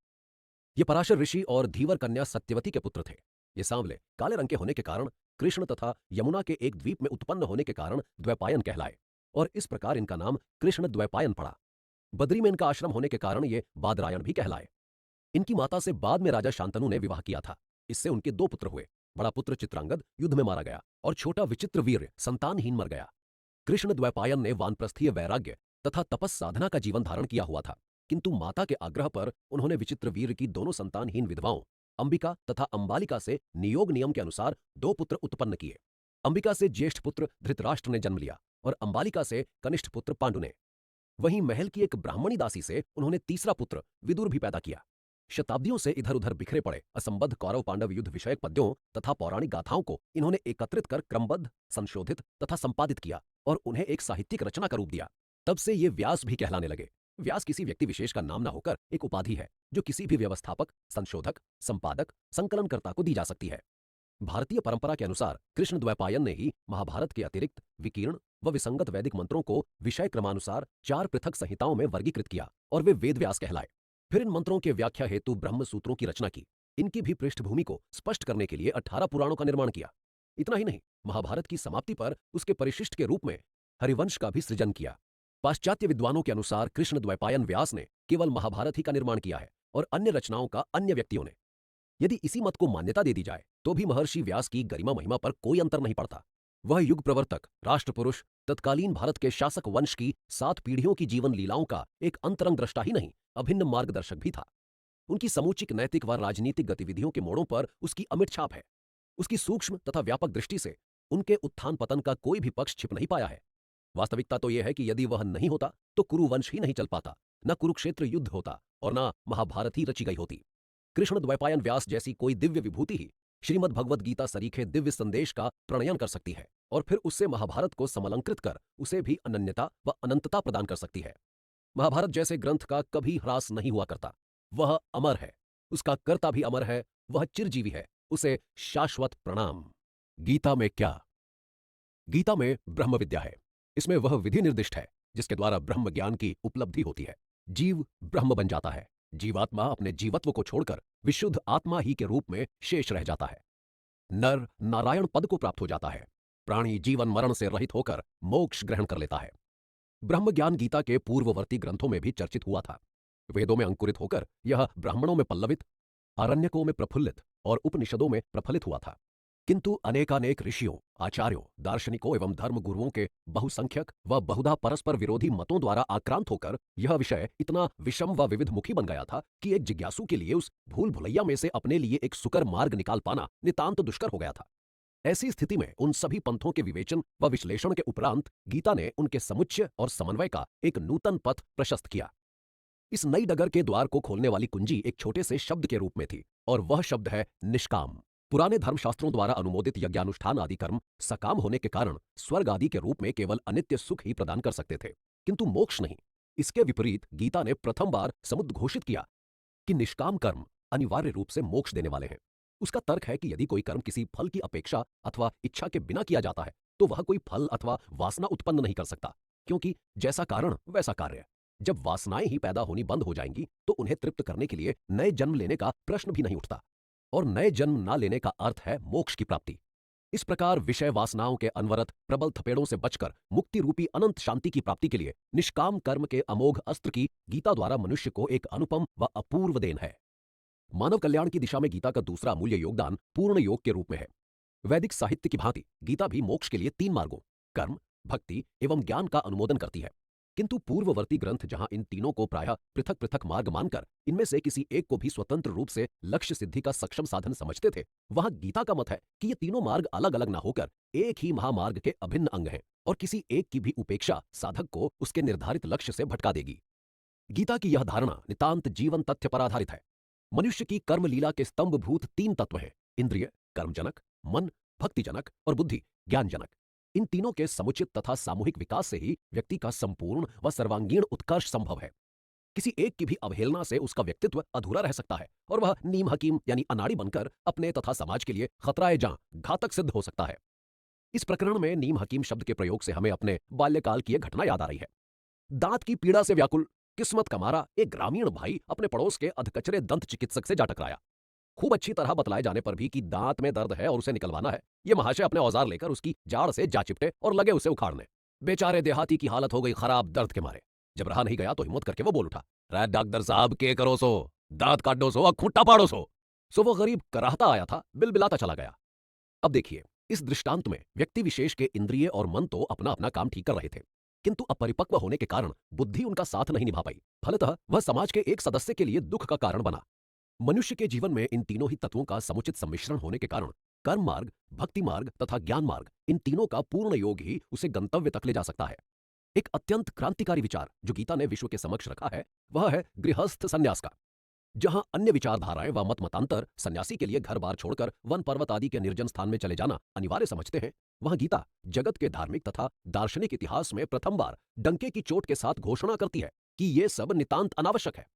ये पराशर ऋषि और धीवर कन्या सत्यवती के पुत्र थे। ये सांवले काले रंग के होने के कारण कृष्ण तथा यमुना के एक द्वीप में उत्पन्न होने के कारण द्वैपायन कहलाए और इस प्रकार इनका नाम कृष्ण द्वैपायन पड़ा। बद्री में इनका आश्रम होने के कारण ये बादरायण भी कहलाए। इनकी माता से बाद में राजा शांतनु ने विवाह किया था। इससे उनके 2 पुत्र हुए। बड़ा पुत्र चित्रांगद युद्ध में मारा गया और छोटा विचित्रवीर्य संतानहीन मर गया। कृष्ण द्वैपायन ने वानप्रस्थीय वैराग्य तथा तपस साधना का जीवन धारण किया हुआ था, किंतु माता के आग्रह पर उन्होंने विचित्रवीर्य की दोनों संतानहीन विधवाओं अंबिका तथा अंबालिका से नियोग नियम के अनुसार 2 पुत्र उत्पन्न किए। अंबिका से ज्येष्ठ पुत्र धृतराष्ट्र ने जन्म लिया और अंबालिका से कनिष्ठ पुत्र पांडु ने। वहीं महल की एक ब्राह्मणी दासी से उन्होंने तीसरा पुत्र विदुर भी पैदा किया। शताब्दियों से इधर उधर बिखरे पड़े असंबद्ध कौरव पांडव युद्ध विषयक पद्यों तथा पौराणिक गाथाओं को इन्होंने एकत्रित कर क्रमबद्ध, संशोधित तथा संपादित किया और उन्हें एक साहित्यिक रचना का रूप दिया। तब से ये व्यास भी कहलाने लगे। व्यास किसी व्यक्ति विशेष का नाम न होकर एक उपाधि है, जो किसी भी व्यवस्थापक, संशोधक, संपादक, संकलनकर्ता को दी जा सकती है। भारतीय परंपरा के अनुसार कृष्ण द्वैपायन ने ही महाभारत के अतिरिक्त विकीर्ण व विसंगत वैदिक मंत्रों को विषय क्रमानुसार 4 पृथक संहिताओं में वर्गीकृत किया और वे वेदव्यास कहलाए। फिर इन मंत्रों के व्याख्या हेतु ब्रह्म सूत्रों की रचना की। इनकी भी पृष्ठभूमि को स्पष्ट करने के लिए 18 पुराणों का निर्माण किया। इतना ही नहीं, महाभारत की समाप्ति पर उसके परिशिष्ट के रूप में हरिवंश का भी सृजन किया। पाश्चात्य विद्वानों के अनुसार कृष्ण द्वैपायन व्यास ने केवल महाभारत ही का निर्माण किया है और अन्य रचनाओं का अन्य व्यक्तियों ने। यदि इसी मत को मान्यता दे दी जाए तो भी महर्षि व्यास की गरिमा महिमा पर कोई अंतर नहीं पड़ता। वह युग प्रवर्तक, राष्ट्रपुरुष, तत्कालीन भारत के शासक वंश की 7 पीढ़ियों की जीवन लीलाओं का एक अंतरंग दृष्टा ही नहीं, अभिन्न मार्गदर्शक भी था। उनकी समुचित नैतिक व राजनीतिक गतिविधियों के मोड़ों पर उसकी अमिट छाप है। उसकी सूक्ष्म तथा व्यापक दृष्टि से उनके उत्थान पतन का कोई भी पक्ष छिप नहीं पाया है। वास्तविकता तो यह है कि यदि वह नहीं होता तो कुरुवंश ही नहीं चल पाता, न कुरुक्षेत्र युद्ध होता और न महाभारत ही रची गई होती। कृष्ण द्वैपायन व्यास जैसी कोई दिव्य विभूति ही श्रीमद् भगवद गीता सरीखे दिव्य संदेश का प्रणयन कर सकती है और फिर उससे महाभारत को समलंकृत कर उसे भी अनन्यता व अनंतता प्रदान कर सकती है। महाभारत जैसे ग्रंथ का कभी ह्रास नहीं हुआ करता। वह अमर है, उसका कर्ता भी अमर है, वह चिरजीवी है, उसे शाश्वत प्रणाम। गीता में क्या? गीता में ब्रह्म विद्या है। इसमें वह विधि निर्दिष्ट है जिसके द्वारा ब्रह्म ज्ञान की उपलब्धि होती है। जीव ब्रह्म बन जाता है। जीवात्मा अपने जीवत्व को छोड़कर विशुद्ध आत्मा ही के रूप में शेष रह जाता है। नर नारायण पद को प्राप्त हो जाता है। प्राणी जीवन मरण से रहित होकर मोक्ष ग्रहण कर लेता है। ब्रह्म ज्ञान गीता के पूर्ववर्ती ग्रंथों में भी चर्चित हुआ था। वेदों में अंकुरित होकर यह ब्राह्मणों में पल्लवित, आरण्यकों में प्रफुल्लित और उपनिषदों में प्रफलित हुआ था। किंतु अनेकानेक ऋषियों, आचार्यों, दार्शनिकों एवं धर्म गुरुओं के बहुसंख्यक व बहुधा परस्पर विरोधी मतों द्वारा आक्रांत होकर यह विषय इतना विषम व विविधमुखी बन गया था कि एक जिज्ञासु के लिए उस भूल भुलैया में से अपने लिए एक सुकर मार्ग निकाल पाना नितांत दुष्कर हो गया था। ऐसी स्थिति में उन सभी पंथों के विवेचन व विश्लेषण के उपरांत गीता ने उनके समुच्चय और समन्वय का एक नूतन पथ प्रशस्त किया। इस नई डगर के द्वार को खोलने वाली कुंजी एक छोटे से शब्द के रूप में थी और वह शब्द है निष्काम। पुराने धर्मशास्त्रों द्वारा अनुमोदित यज्ञानुष्ठान आदि कर्म सकाम होने के कारण स्वर्ग आदि के रूप में केवल अनित्य सुख ही प्रदान कर सकते थे, किंतु मोक्ष नहीं। इसके विपरीत गीता ने प्रथम बार समुद्घोषित किया कि निष्काम कर्म अनिवार्य रूप से मोक्ष देने वाले हैं। उसका तर्क है कि यदि कोई कर्म किसी फल की अपेक्षा अथवा इच्छा के बिना किया जाता है तो वह कोई फल अथवा वासना उत्पन्न नहीं कर सकता, क्योंकि जैसा कारण वैसा कार्य। जब वासनाएं ही पैदा होनी बंद हो जाएंगी तो उन्हें तृप्त करने के लिए नए जन्म लेने का प्रश्न भी नहीं उठता। और नए जन्म ना लेने का अर्थ है मोक्ष की प्राप्ति। इस प्रकार विषय वासनाओं के अनवरत प्रबल थपेड़ों से बचकर मुक्ति रूपी अनंत शांति की प्राप्ति के लिए निष्काम कर्म के अमोघ अस्त्र की गीता द्वारा मनुष्य को एक अनुपम व अपूर्व देन है। मानव कल्याण की दिशा में गीता का दूसरा अमूल्य योगदान पूर्ण योग के रूप में है। वैदिक साहित्य की भांति गीता भी मोक्ष के लिए तीन मार्गों कर्म, भक्ति एवं ज्ञान का अनुमोदन करती है। किंतु पूर्ववर्ती ग्रंथ जहां इन तीनों को प्रायः पृथक पृथक मार्ग मानकर इनमें से किसी एक को भी स्वतंत्र रूप से लक्ष्य सिद्धि का सक्षम साधन समझते थे, वहां गीता का मत है कि ये तीनों मार्ग अलग अलग ना होकर एक ही महामार्ग के अभिन्न अंग हैं और किसी एक की भी उपेक्षा साधक को उसके निर्धारित लक्ष्य से भटका देगी। गीता की यह धारणा नितांत जीवन तथ्य पर आधारित है। मनुष्य की कर्म लीला के स्तंभभूत तीन तत्व हैं इंद्रिय कर्मजनक, मन भक्तिजनक और बुद्धि ज्ञानजनक। इन तीनों के समुचित तथा सामूहिक विकास से ही व्यक्ति का संपूर्ण व सर्वांगीण उत्कर्ष संभव है। किसी एक की भी अवहेलना से उसका व्यक्तित्व अधूरा रह सकता है और वह नीम हकीम यानी अनाड़ी बनकर अपने तथा समाज के लिए खतराए जां घातक सिद्ध हो सकता है। इस प्रकरण में नीम हकीम शब्द के प्रयोग से हमें अपने बाल्यकाल की एक घटना याद आ रही है। दांत की पीड़ा से व्याकुल किस्मत का मारा एक ग्रामीण भाई अपने पड़ोस के अधकचरे दंत चिकित्सक से जा टकराया। खूब अच्छी तरह बतलाए जाने पर भी कि दांत में दर्द है और उसे निकलवाना है, ये महाशय अपने औजार लेकर उसकी जाड़ से जा चिपटे और लगे उसे उखाड़ने। बेचारे देहाती की हालत हो गई खराब दर्द के मारे। जब रहा नहीं गया तो हिम्मत करके वो बोल उठा, रे डॉक्टर साहब के करो सो, दांत काटो सो और खूंटा पाड़ो सो। सो वो गरीब कराहता आया था, बिलबिलाता चला गया। अब देखिए, इस दृष्टांत में व्यक्ति विशेष के इंद्रिय और मन तो अपना अपना काम ठीक कर रहे थे, किंतु अपरिपक्व होने के कारण बुद्धि उनका साथ नहीं निभा पाई। फलतः वह समाज के एक सदस्य के लिए दुख का कारण बना। मनुष्य के जीवन में इन तीनों ही तत्वों का समुचित सम्मिश्रण होने के कारण कर्म मार्ग, भक्ति मार्ग तथा ज्ञान मार्ग, इन तीनों का पूर्ण योग ही उसे गंतव्य तक ले जा सकता है। एक अत्यंत क्रांतिकारी विचार जो गीता ने विश्व के समक्ष रखा है वह है गृहस्थ संन्यास का। जहां अन्य विचारधाराएं व मत मतांतर सन्यासी के लिए घर बार छोड़कर वन पर्वत आदि के निर्जन स्थान में चले जाना अनिवार्य समझते हैं, वहां गीता जगत के धार्मिक तथा दार्शनिक इतिहास में प्रथम बार डंके की चोट के साथ घोषणा करती है कि ये सब नितांत अनावश्यक है।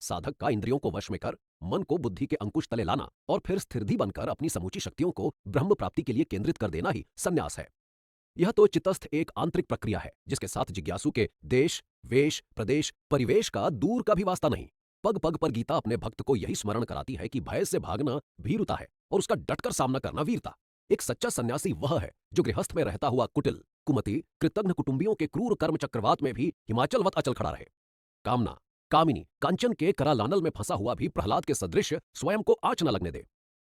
साधक का इंद्रियों को वश में कर मन को बुद्धि के अंकुश तले लाना और फिर स्थिरधि बनकर अपनी समूची शक्तियों को ब्रह्म प्राप्ति के लिए केंद्रित कर देना ही संन्यास है। यह तो चित्तस्थ एक आंतरिक प्रक्रिया है जिसके साथ जिज्ञासु के देश, वेश, प्रदेश, परिवेश का दूर का भी वास्ता नहीं। पग पग पर गीता अपने भक्त को यही स्मरण कराती है कि भय से भागना भीरुता है और उसका डटकर सामना करना वीरता। एक सच्चा सन्यासी वह है जो गृहस्थ में रहता हुआ कुटिल, कुमति, कृतघ्न कुटुंबियों के क्रूर कर्म चक्रवात में भी हिमाचलवत अचल खड़ा रहे। कामना, कामिनी, कांचन के करालानल में फंसा हुआ भी प्रहलाद के सदृश स्वयं को आँच न लगने दे।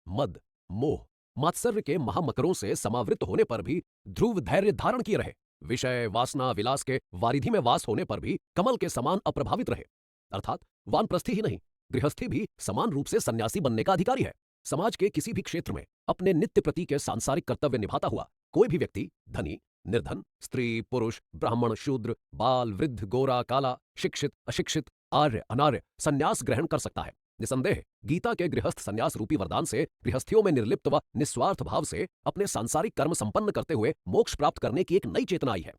मद, मोह, मात्सर्य के महामकरों से समावृत होने पर भी ध्रुव धैर्य धारण किए रहे। विषय, वासना, विलास के वारिधि में वास होने पर भी कमल के समान अप्रभावित रहे। अर्थात वानप्रस्थी ही नहीं, गृहस्थी भी समान रूप से सन्यासी बनने का अधिकारी है। समाज के किसी भी क्षेत्र में अपने नित्य प्रति के सांसारिक कर्तव्य निभाता हुआ कोई भी व्यक्ति धनी, निर्धन, स्त्री, पुरुष, ब्राह्मण, शूद्र, बाल, वृद्ध, गोरा, काला, शिक्षित, अशिक्षित, आर्य, अनार्य संन्यास ग्रहण कर सकता है। निसंदेह गीता के गृहस्थ संन्यास रूपी वरदान से गृहस्थियों में निर्लिप्त व निस्वार्थ भाव से अपने सांसारिक कर्म संपन्न करते हुए मोक्ष प्राप्त करने की एक नई चेतना आई है।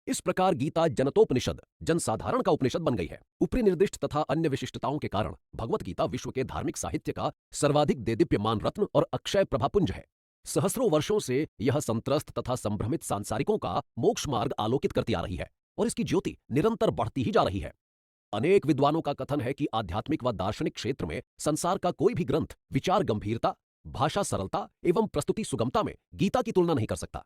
इस प्रकार गीता जनतोपनिषद, जनसाधारण का उपनिषद बन गई है। ऊपरी निर्दिष्ट तथा अन्य विशिष्टताओं के कारण भगवत गीता विश्व के धार्मिक साहित्य का सर्वाधिक देदीप्यमान रत्न और अक्षय प्रभापुंज है। सहस्रों वर्षों से यह संत्रस्त तथा संभ्रमित सांसारिकों का मोक्ष मार्ग आलोकित करती आ रही है और इसकी ज्योति निरंतर बढ़ती ही जा रही है। अनेक विद्वानों का कथन है कि आध्यात्मिक व दार्शनिक क्षेत्र में संसार का कोई भी ग्रंथ विचार गंभीरता, भाषा सरलता एवं प्रस्तुति सुगमता में गीता की तुलना नहीं कर सकता।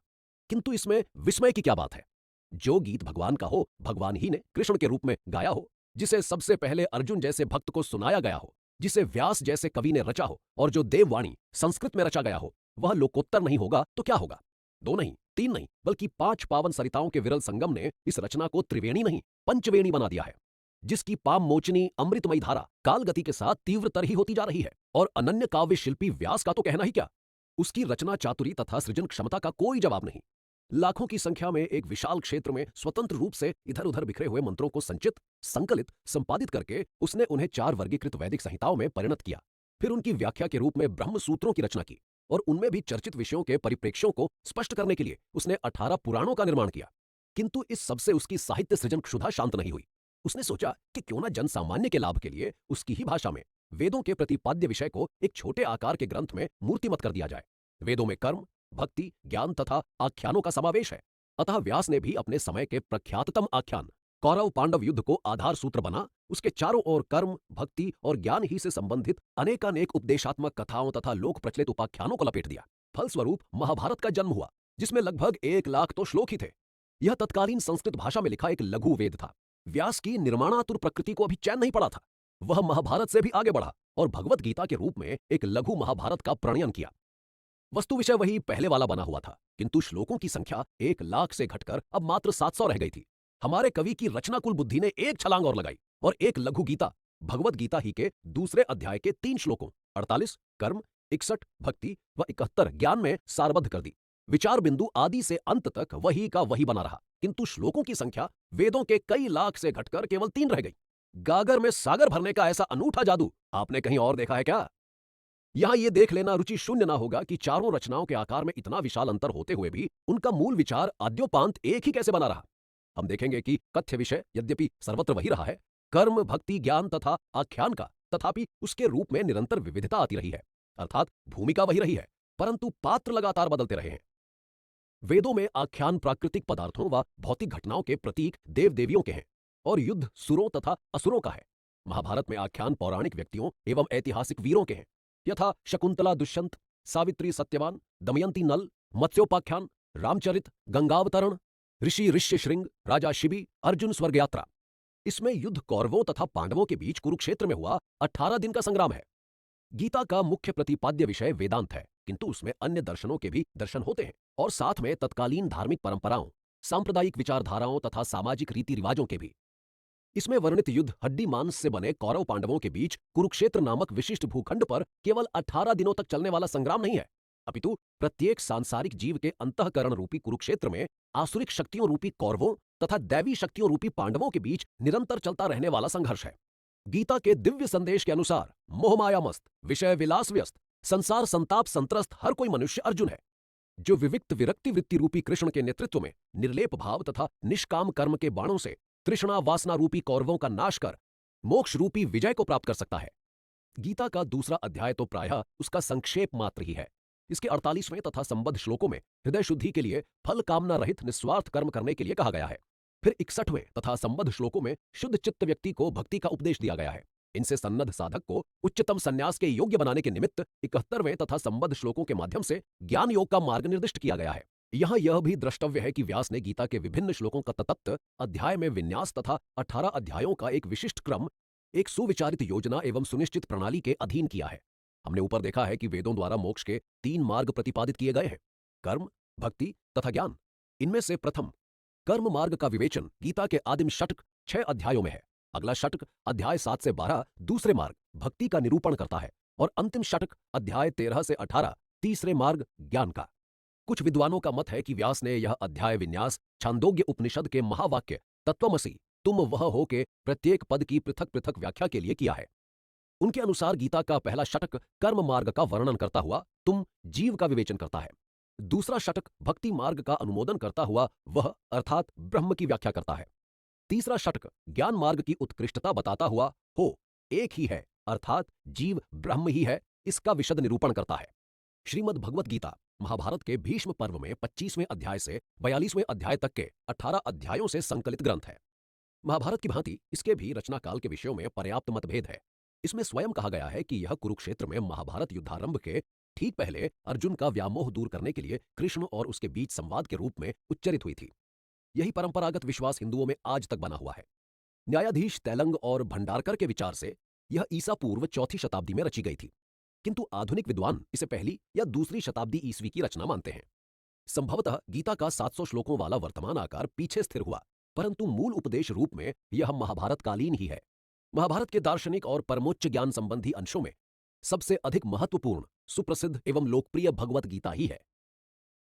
किंतु इसमें विस्मय की क्या बात है। जो गीत भगवान का हो, भगवान ही ने कृष्ण के रूप में गाया हो, जिसे सबसे पहले अर्जुन जैसे भक्त को सुनाया गया हो, जिसे व्यास जैसे कवि ने रचा हो और जो देववाणी संस्कृत में रचा गया हो, वह लोकोत्तर नहीं होगा तो क्या होगा। दो नहीं, तीन नहीं, बल्कि 5 पावन सरिताओं के विरल संगम ने इस रचना को त्रिवेणी नहीं पंचवेणी बना दिया है, जिसकी पाम मोचनी अमृतमयी धारा काल गति के साथ तीव्रतर ही होती जा रही है। और अनन्य काव्य शिल्पी व्यास का तो कहना ही क्या, उसकी रचना चातुरी तथा सृजन क्षमता का कोई जवाब नहीं। लाखों की संख्या में एक विशाल क्षेत्र में स्वतंत्र रूप से इधर उधर बिखरे हुए मंत्रों को संचित, संकलित, संपादित करके उसने उन्हें 4 वर्गीकृत वैदिक संहिताओं में परिणत किया। फिर उनकी व्याख्या के रूप में ब्रह्म सूत्रों की रचना की और उनमें भी चर्चित विषयों के परिप्रेक्ष्यों को स्पष्ट करने के लिए उसने 18 पुराणों का निर्माण किया। किंतु इस सबसे उसकी साहित्य सृजन क्षुधा शांत नहीं हुई। उसने सोचा कि क्यों न जन सामान्य के लाभ के लिए उसकी ही भाषा में वेदों के प्रतिपाद्य विषय को एक छोटे आकार के ग्रंथ में मूर्तिमत कर दिया जाए। वेदों में कर्म, भक्ति, ज्ञान तथा आख्यानों का समावेश है। अतः व्यास ने भी अपने समय के प्रख्याततम आख्यान कौरव पांडव युद्ध को आधार सूत्र बना, उसके चारों ओर कर्म, भक्ति और ज्ञान ही से संबंधित अनेकानेक उपदेशात्मक कथाओं तथा लोक प्रचलित उपाख्यानों को लपेट दिया। फलस्वरूप महाभारत का जन्म हुआ, जिसमें लगभग 1 लाख तो श्लोक ही थे। यह तत्कालीन संस्कृत भाषा में लिखा एक लघु वेद था। व्यास की निर्माणातुर प्रकृति को अभी चैन नहीं पड़ा था। वह महाभारत से भी आगे बढ़ा और भगवत गीता के रूप में एक लघु महाभारत का प्रणयन किया। वस्तु विषय वही पहले वाला बना हुआ था, किंतु श्लोकों की संख्या 1 लाख से घटकर अब मात्र 700 रह गई थी। हमारे कवि की रचनाकुल बुद्धि ने एक छलांग और लगाई और एक लघु गीता, भगवत गीता ही के दूसरे अध्याय के 3 श्लोकों 48 कर्म, 61 भक्ति व 71 ज्ञान में सारबद्ध कर दी। विचार बिंदु आदि से अंत तक वही का वही बना रहा, किंतु श्लोकों की संख्या वेदों के कई लाख से घटकर केवल 3 रह गई। गागर में सागर भरने का ऐसा अनूठा जादू आपने कहीं और देखा है क्या? यहां यह देख लेना रुचि शून्य ना होगा कि चारों रचनाओं के आकार में इतना विशाल अंतर होते हुए भी उनका मूल विचार आद्योपांत एक ही कैसे बना रहा। हम देखेंगे कि कथ्य विषय यद्यपि सर्वत्र वही रहा है, कर्म, भक्ति, ज्ञान तथा आख्यान का, तथापि उसके रूप में निरंतर विविधता आती रही है। अर्थात भूमिका वही रही है, परंतु पात्र लगातार बदलते रहे हैं। वेदों में आख्यान प्राकृतिक पदार्थों व भौतिक घटनाओं के प्रतीक देव देवियों के हैं और युद्ध सुरों तथा असुरों का है। महाभारत में आख्यान पौराणिक व्यक्तियों एवं ऐतिहासिक वीरों के हैं, यथा शकुंतला दुष्यंत, सावित्री सत्यवान, दमयंती नल, मत्स्योपाख्यान, रामचरित, गंगावतरण, ऋषि ऋष्यशृंग, राजा शिबी, अर्जुन स्वर्ग यात्रा। इसमें युद्ध कौरवों तथा पांडवों के बीच कुरुक्षेत्र में हुआ 18 दिन का संग्राम है। गीता का मुख्य प्रतिपाद्य विषय वेदांत है, किंतु उसमें अन्य दर्शनों के भी दर्शन होते हैं और साथ में तत्कालीन धार्मिक परंपराओं, सांप्रदायिक विचारधाराओं तथा सामाजिक रीति रिवाजों के भी। इसमें वर्णित युद्ध हड्डी मांस से बने कौरव पांडवों के बीच कुरुक्षेत्र नामक विशिष्ट भूखंड पर केवल 18 दिनों तक चलने वाला संग्राम नहीं है, अपितु प्रत्येक सांसारिक जीव के अंतःकरण रूपी कुरुक्षेत्र में आसुरिक शक्तियों रूपी कौरवों तथा दैवी शक्तियों रूपी पांडवों के बीच निरंतर चलता रहने वाला संघर्ष है। गीता के दिव्य संदेश के अनुसार मोहमाया मस्त, विषय विलास व्यस्त, संसार संताप संत्रस्त हर कोई मनुष्य अर्जुन है, जो विविक्त विरक्ति वृत्ति रूपी कृष्ण के नेतृत्व में निर्लेप भाव तथा निष्काम कर्म के बाणों से तृष्णा वासना रूपी कौरवों का नाश कर मोक्ष रूपी विजय को प्राप्त कर सकता है। गीता का दूसरा अध्याय तो प्रायः उसका संक्षेप मात्र ही है। इसके 48वें तथा संबद्ध श्लोकों में हृदय शुद्धि के लिए फल कामना रहित निस्वार्थ कर्म करने के लिए कहा गया है। फिर 61वें तथा संबद्ध श्लोकों में शुद्ध चित्त व्यक्ति को भक्ति का उपदेश दिया गया है। इनसे सन्नद्ध साधक को उच्चतम संन्यास के योग्य बनाने के निमित्त 71वें तथा संबद्ध श्लोकों के माध्यम से ज्ञान योग का मार्ग निर्दिष्ट किया गया है। यहाँ यह भी द्रष्टव्य है कि व्यास ने गीता के विभिन्न श्लोकों का तत्त अध्याय में विन्यास तथा 18 अध्यायों का एक विशिष्ट क्रम, एक सुविचारित योजना एवं सुनिश्चित प्रणाली के अधीन किया है। हमने ऊपर देखा है कि वेदों द्वारा मोक्ष के 3 मार्ग प्रतिपादित किए गए हैं, कर्म, भक्ति तथा ज्ञान। इनमें से प्रथम कर्म मार्ग का विवेचन गीता के आदिम षटक 6 अध्यायों में है। अगला षटक अध्याय 7 से 12 दूसरे मार्ग भक्ति का निरूपण करता है और अंतिम षटक अध्याय 13 से 18 तीसरे मार्ग ज्ञान का। कुछ विद्वानों का मत है कि व्यास ने यह अध्याय विन्यास छांदोग्य उपनिषद के महावाक्य तत्वमसि तुम वह हो के प्रत्येक पद की पृथक पृथक व्याख्या के लिए किया है। उनके अनुसार गीता का पहला षटक कर्म मार्ग का वर्णन करता हुआ तुम जीव का विवेचन करता है। दूसरा षटक भक्ति मार्ग का अनुमोदन करता हुआ वह अर्थात ब्रह्म की व्याख्या करता है। तीसरा षटक ज्ञान मार्ग की उत्कृष्टता बताता हुआ हो एक ही है अर्थात जीव ब्रह्म ही है, इसका विशद निरूपण करता है। श्रीमद् भगवत गीता महाभारत के भीष्म पर्व में 25वें अध्याय से 42वें अध्याय तक के 18 अध्यायों से संकलित ग्रंथ है। महाभारत की भांति इसके भी रचना काल के विषयों में पर्याप्त मतभेद है। इसमें स्वयं कहा गया है कि यह कुरुक्षेत्र में महाभारत युद्धारंभ के ठीक पहले अर्जुन का व्यामोह दूर करने के लिए कृष्ण और उसके बीच संवाद के रूप में उच्चरित हुई थी। यही परंपरागत विश्वास हिंदुओं में आज तक बना हुआ है। न्यायाधीश तैलंग और भंडारकर के विचार से यह ईसा पूर्व 4वीं शताब्दी में रची गई थी, किंतु आधुनिक विद्वान इसे पहली या दूसरी शताब्दी ईस्वी की रचना मानते हैं। संभवतः गीता का 700 श्लोकों वाला वर्तमान आकार पीछे स्थिर हुआ, परंतु मूल उपदेश रूप में यह महाभारत कालीन ही है। महाभारत के दार्शनिक और परमोच्च ज्ञान संबंधी अंशों में सबसे अधिक महत्वपूर्ण, सुप्रसिद्ध एवं लोकप्रिय भगवत गीता ही है।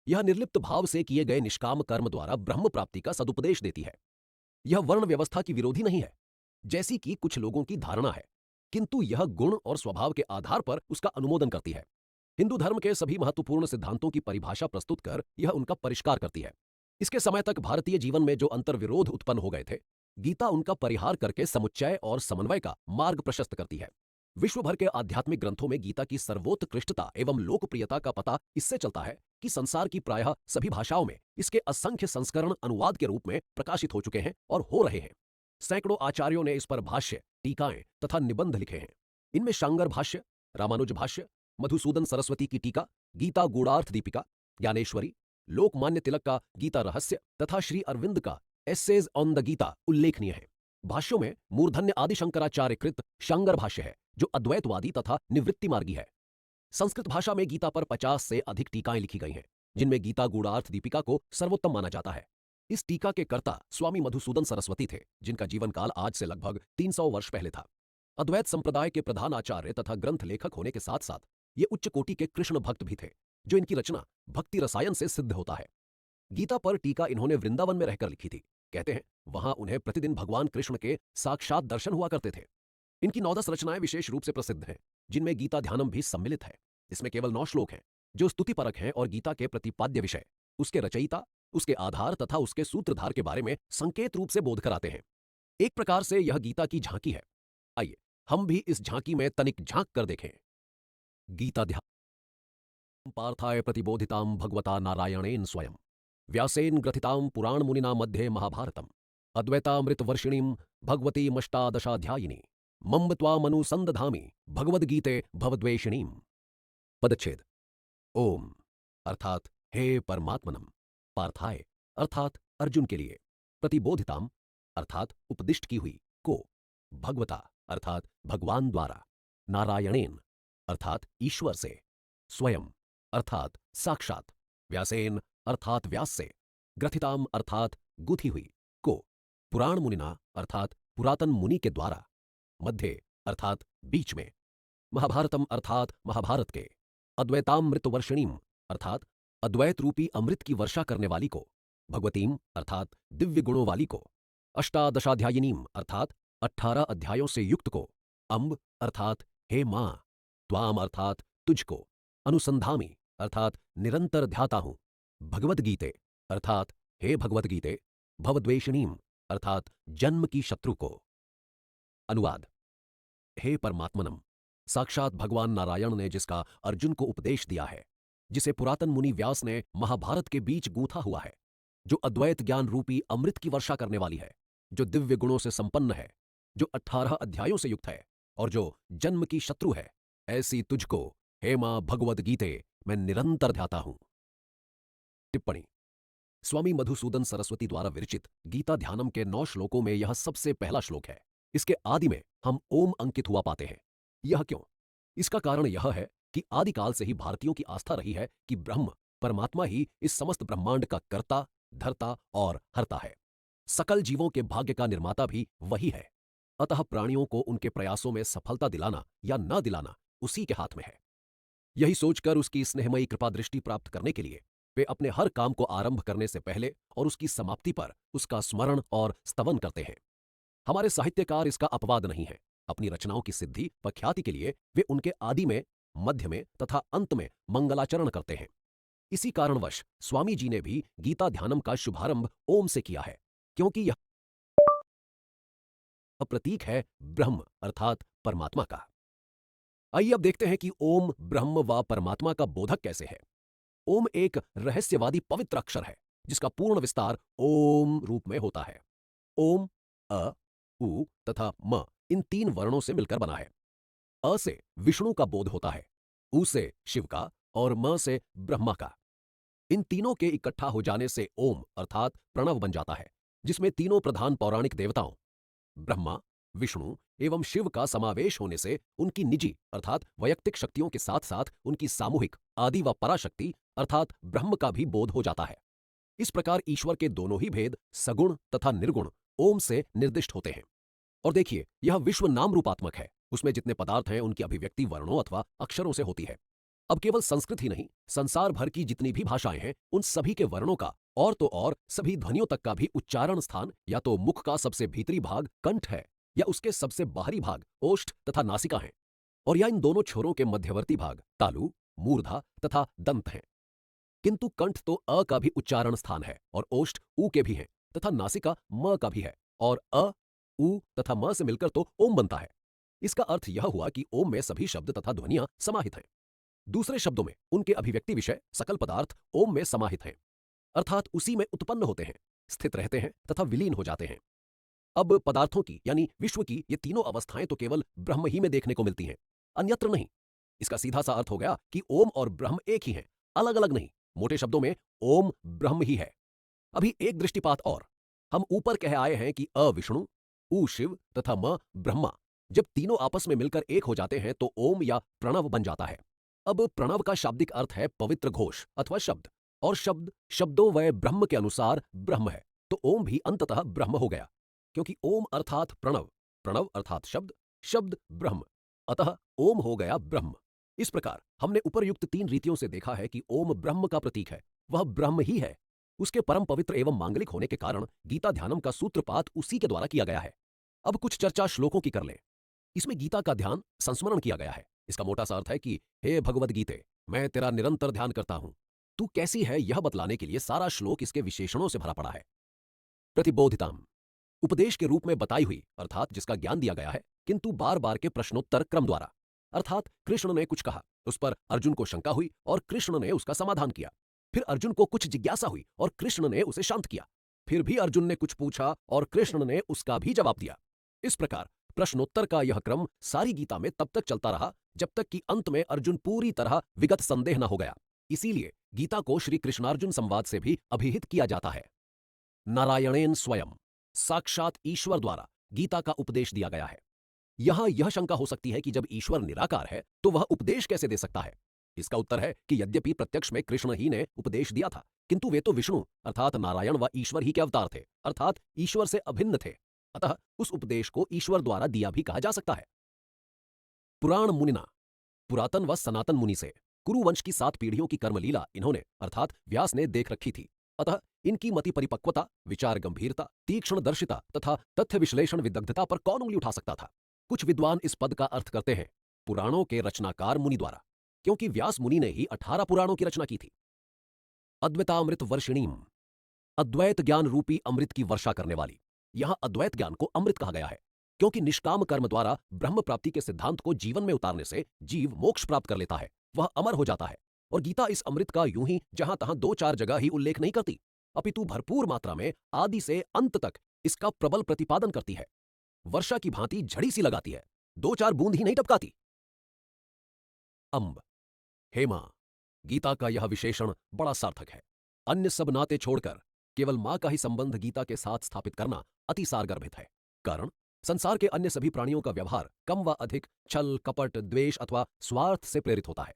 यह निर्लिप्त भाव से किए गए निष्काम कर्म द्वारा ब्रह्म प्राप्ति का सदुपदेश देती है। यह वर्ण व्यवस्था की विरोधी नहीं है, जैसी कि कुछ लोगों की धारणा है, किंतु यह गुण और स्वभाव के आधार पर उसका अनुमोदन करती है। हिंदू धर्म के सभी महत्वपूर्ण सिद्धांतों की परिभाषा प्रस्तुत कर यह उनका परिष्कार करती है। इसके समय तक भारतीय जीवन में जो अंतर्विरोध उत्पन्न हो गए थे, गीता उनका परिहार करके समुच्चय और समन्वय का मार्ग प्रशस्त करती है। विश्व भर के आध्यात्मिक ग्रंथों में गीता की सर्वोत्कृष्टता एवं लोकप्रियता का पता इससे चलता है कि संसार की प्रायः सभी भाषाओं में इसके असंख्य संस्करण अनुवाद के रूप में प्रकाशित हो चुके हैं और हो रहे हैं। सैकड़ों आचार्यों ने इस पर भाष्य, टीकाएं तथा निबंध लिखे हैं। इनमें शांगर भाष्य, रामानुज भाष्य, मधुसूदन सरस्वती की टीका, गीता गूढ़ार्थ दीपिका, ज्ञानेश्वरी, लोकमान्य तिलक का गीता रहस्य तथा श्री अरविंद का एसेज ऑन द गीता उल्लेखनीय है। भाष्यों में मूर्धन्य आदि शंकराचार्य कृत शांगर भाष्य है, जो अद्वैतवादी तथा निवृत्ति मार्गी है। संस्कृत भाषा में गीता पर 50 से अधिक टीकाएं लिखी गई हैं, जिनमें गीता गूढ़ार्थ दीपिका को सर्वोत्तम माना जाता है। इस टीका के कर्ता स्वामी मधुसूदन सरस्वती थे, जिनका जीवन काल आज से लगभग 300 वर्ष पहले था। अद्वैत संप्रदाय के प्रधान आचार्य तथा ग्रंथ लेखक होने के साथ साथ ये उच्च कोटि के कृष्ण भक्त भी थे, जो इनकी रचना भक्ति रसायन से सिद्ध होता है। गीता पर टीका इन्होंने वृंदावन में रहकर लिखी थी। कहते हैं वहां उन्हें प्रतिदिन भगवान कृष्ण के साक्षात दर्शन हुआ करते थे। इनकी 9-10 रचनाएं विशेष रूप से प्रसिद्ध हैं, जिनमें गीता ध्यानम भी सम्मिलित है। इसमें केवल 9 श्लोक हैं, जो स्तुतिपरक हैं और गीता के प्रतिपाद्य विषय, उसके रचयिता, उसके आधार तथा उसके सूत्रधार के बारे में संकेत रूप से बोध कराते हैं। एक प्रकार से यह गीता की झांकी है। आइए हम भी इस झांकी में तनिक झांक कर देखें। गीता ध्यान पार्थाय प्रतिबोधितां भगवता नारायणेन स्वयं व्यासेन ग्रथितां पुराण मुनिना मध्ये महाभारतम अद्वैतामृत वर्षिणीं भगवतीमष्टादशाध्यायिनी मम्ब त्वामनुसंदधामि भगवद्गीते भवद्वेषिणीं। पदच्छेद। ओम अर्थात हे परमात्मनम, पार्थाय अर्थात अर्जुन के लिए, प्रतिबोधिताम अर्थात उपदिष्ट की हुई को, भगवता अर्थात भगवान द्वारा, नारायणेन अर्थात ईश्वर से, स्वयं अर्थात साक्षात, व्यासेन अर्थात व्यास से, ग्रथिताम अर्थात गुथी हुई को, पुराण मुनिना अर्थात पुरातन मुनि के द्वारा, मध्य अर्थात बीच में, महाभारतम अर्थात महाभारत के, अद्वैतामृत वर्षिणीम अर्थात अद्वैत रूपी अमृत की वर्षा करने वाली को, भगवतीम अर्थात दिव्य गुणों वाली को, अष्टादशाध्यायिनीम अर्थात 18 अध्यायों से युक्त को, अम्ब अर्थात हे मां, त्वाम अर्थात तुझको, अनुसंधामी अर्थात निरंतर ध्याता हूं, भगवद्गीते अर्थात हे भगवद्गीते, भवद्वेषिणीम अर्थात जन्म की शत्रु को। अनुवाद। हे परमात्मनम, साक्षात भगवान नारायण ने जिसका अर्जुन को उपदेश दिया है, जिसे पुरातन मुनि व्यास ने महाभारत के बीच गूंथा हुआ है, जो अद्वैत ज्ञान रूपी अमृत की वर्षा करने वाली है, जो दिव्य गुणों से संपन्न है, जो 18 अध्यायों से युक्त है और जो जन्म की शत्रु है, ऐसी तुझको हे मां भगवद गीते मैं निरंतर ध्याता हूं। टिप्पणी। स्वामी मधुसूदन सरस्वती द्वारा विरचित गीता ध्यानम के 9 श्लोकों में यह सबसे पहला श्लोक है। इसके आदि में हम ओम अंकित हुआ पाते हैं। यह क्यों? इसका कारण यह है कि आदिकाल से ही भारतीयों की आस्था रही है कि ब्रह्म परमात्मा ही इस समस्त ब्रह्मांड का कर्ता, धर्ता और हर्ता है। सकल जीवों के भाग्य का निर्माता भी वही है। अतः प्राणियों को उनके प्रयासों में सफलता दिलाना या न दिलाना उसी के हाथ में है। यही सोचकर उसकी स्नेहमयी कृपा दृष्टि प्राप्त करने के लिए वे अपने हर काम को आरंभ करने से पहले और उसकी समाप्ति पर उसका स्मरण और स्तवन करते हैं। हमारे साहित्यकार इसका अपवाद नहीं है। अपनी रचनाओं की सिद्धि व ख्याति के लिए वे उनके आदि में, मध्य में तथा अंत में मंगलाचरण करते हैं। इसी कारणवश स्वामी जी ने भी गीता ध्यानम का शुभारंभ ओम से किया है, क्योंकि यह प्रतीक है ब्रह्म अर्थात परमात्मा का। आइए अब देखते हैं कि ओम ब्रह्म व परमात्मा का बोधक कैसे है। ओम एक रहस्यवादी पवित्र अक्षर है, जिसका पूर्ण विस्तार ओम रूप में होता है। ओम अ, उ तथा म इन 3 वर्णों से मिलकर बना है। अ से विष्णु का बोध होता है, उ से शिव का और म से ब्रह्मा का। इन तीनों के इकट्ठा हो जाने से ओम अर्थात प्रणव बन जाता है, जिसमें तीनों प्रधान पौराणिक देवताओं ब्रह्मा, विष्णु एवं शिव का समावेश होने से उनकी निजी अर्थात वैयक्तिक शक्तियों के साथ साथ उनकी सामूहिक आदि व पराशक्ति अर्थात ब्रह्म का भी बोध हो जाता है। इस प्रकार ईश्वर के दोनों ही भेद सगुण तथा निर्गुण ओम से निर्दिष्ट होते हैं। और देखिए, यह विश्व नाम रूपात्मक है। उसमें जितने पदार्थ हैं उनकी अभिव्यक्ति वर्णों अथवा अक्षरों से होती है। अब केवल संस्कृत ही नहीं, संसार भर की जितनी भी भाषाएं हैं उन सभी के वर्णों का और तो और सभी ध्वनियों तक का भी उच्चारण स्थान या तो मुख का सबसे भीतरी भाग कंठ है या उसके सबसे बाहरी भाग ओष्ठ तथा नासिका है, और या इन दोनों छोरों के मध्यवर्ती भाग तालु, मूर्धा तथा दंत हैं। किंतु कंठ तो अ का भी उच्चारण स्थान है और ओष्ठ उ के भी हैं तथा नासिका म का भी है और अ, उ तथा म से मिलकर तो ओम बनता है। इसका अर्थ यह हुआ कि ओम में सभी शब्द तथा ध्वनियां समाहित हैं। दूसरे शब्दों में उनके अभिव्यक्ति विषय सकल पदार्थ ओम में समाहित हैं, अर्थात उसी में उत्पन्न होते हैं, स्थित रहते हैं तथा विलीन हो जाते हैं। अब पदार्थों की यानी विश्व की ये तीनों अवस्थाएं तो केवल ब्रह्म ही में देखने को मिलती हैं, अन्यत्र नहीं। इसका सीधा सा अर्थ हो गया कि ओम और ब्रह्म एक ही हैं, अलग अलग नहीं। मोटे शब्दों में ओम ब्रह्म ही है। अभी एक दृष्टिपात और। हम ऊपर कह आए हैं कि अ विष्णु, उ शिव तथा म ब्रह्मा जब तीनों आपस में मिलकर एक हो जाते हैं तो ओम या प्रणव बन जाता है। अब प्रणव का शाब्दिक अर्थ है पवित्र घोष अथवा शब्द, और शब्द शब्दों व ब्रह्म के अनुसार ब्रह्म है, तो ओम भी अंततः ब्रह्म हो गया। क्योंकि ओम अर्थात प्रणव, प्रणव अर्थात शब्द, शब्द ब्रह्म, अतः ओम हो गया ब्रह्म। इस प्रकार हमने उपरयुक्त तीन रीतियों से देखा है कि ओम ब्रह्म का प्रतीक है, वह ब्रह्म ही है। उसके परम पवित्र एवं मांगलिक होने के कारण गीता ध्यानम का सूत्रपात उसी के द्वारा किया गया है। अब कुछ चर्चा श्लोकों की कर लें। इसमें गीता का ध्यान संस्मरण किया गया है। इसका मोटा सा अर्थ है कि हे भगवद गीते, मैं तेरा निरंतर ध्यान करता हूं, तू कैसी है यह बतलाने के लिए सारा श्लोक इसके विशेषणों से भरा पड़ा है। प्रतिबोधिताम, उपदेश के रूप में बताई हुई अर्थात जिसका ज्ञान दिया गया है, किंतु बार बार के प्रश्नोत्तर क्रम द्वारा। अर्थात कृष्ण ने कुछ कहा, उस पर अर्जुन को शंका हुई और कृष्ण ने उसका समाधान किया। फिर अर्जुन को कुछ जिज्ञासा हुई और कृष्ण ने उसे शांत किया। फिर भी अर्जुन ने कुछ पूछा और कृष्ण ने उसका भी जवाब दिया। इस प्रकार प्रश्नोत्तर का यह क्रम सारी गीता में तब तक चलता रहा जब तक कि अंत में अर्जुन पूरी तरह विगत संदेह न हो गया। इसीलिए गीता को श्री कृष्णार्जुन संवाद से भी अभिहित किया जाता है। नारायणेन स्वयं, साक्षात ईश्वर द्वारा गीता का उपदेश दिया गया है। यहां यह शंका हो सकती है कि जब ईश्वर निराकार है तो वह उपदेश कैसे दे सकता है। इसका उत्तर है कि यद्यपि प्रत्यक्ष में कृष्ण ही ने उपदेश दिया था, किंतु वे तो विष्णु अर्थात नारायण व ईश्वर ही के अवतार थे, अर्थात ईश्वर से अभिन्न थे। अतः उस उपदेश को ईश्वर द्वारा दिया भी कहा जा सकता है। पुराण मुनिना, पुरातन व सनातन मुनि से कुरुवंश की 7 पीढ़ियों की कर्मलीला इन्होंने अर्थात व्यास ने देख रखी थी। अतः इनकी मति परिपक्वता, विचार गंभीरता, तीक्ष्ण दर्शिता तथा तथ्य विश्लेषण विदग्धता पर कौन उंगली उठा सकता था। कुछ विद्वान इस पद का अर्थ करते हैं पुराणों के रचनाकार मुनि द्वारा, क्योंकि व्यास मुनि ने ही 18 पुराणों की रचना की थी। अद्वैतामृत वर्षिणीम, अद्वैत ज्ञान रूपी अमृत की वर्षा करने वाली। यहां अद्वैत ज्ञान को अमृत कहा गया है, क्योंकि निष्काम कर्म द्वारा ब्रह्म प्राप्ति के सिद्धांत को जीवन में उतारने से जीव मोक्ष प्राप्त कर लेता है, वह अमर हो जाता है। और गीता इस अमृत का यूं ही जहां तहां 2-4 जगह ही उल्लेख नहीं करती, अपितु भरपूर मात्रा में आदि से अंत तक इसका प्रबल प्रतिपादन करती है। वर्षा की भांति झड़ी सी लगाती है, 2-4 बूंद ही नहीं टपकाती। अम्ब, हेमा, गीता का यह विशेषण बड़ा सार्थक है। अन्य सब नाते छोड़कर केवल मां का ही संबंध गीता के साथ स्थापित करना अति सारगर्भित है। कारण संसार के अन्य सभी प्राणियों का व्यवहार कम व अधिक छल, कपट, द्वेष अथवा स्वार्थ से प्रेरित होता है,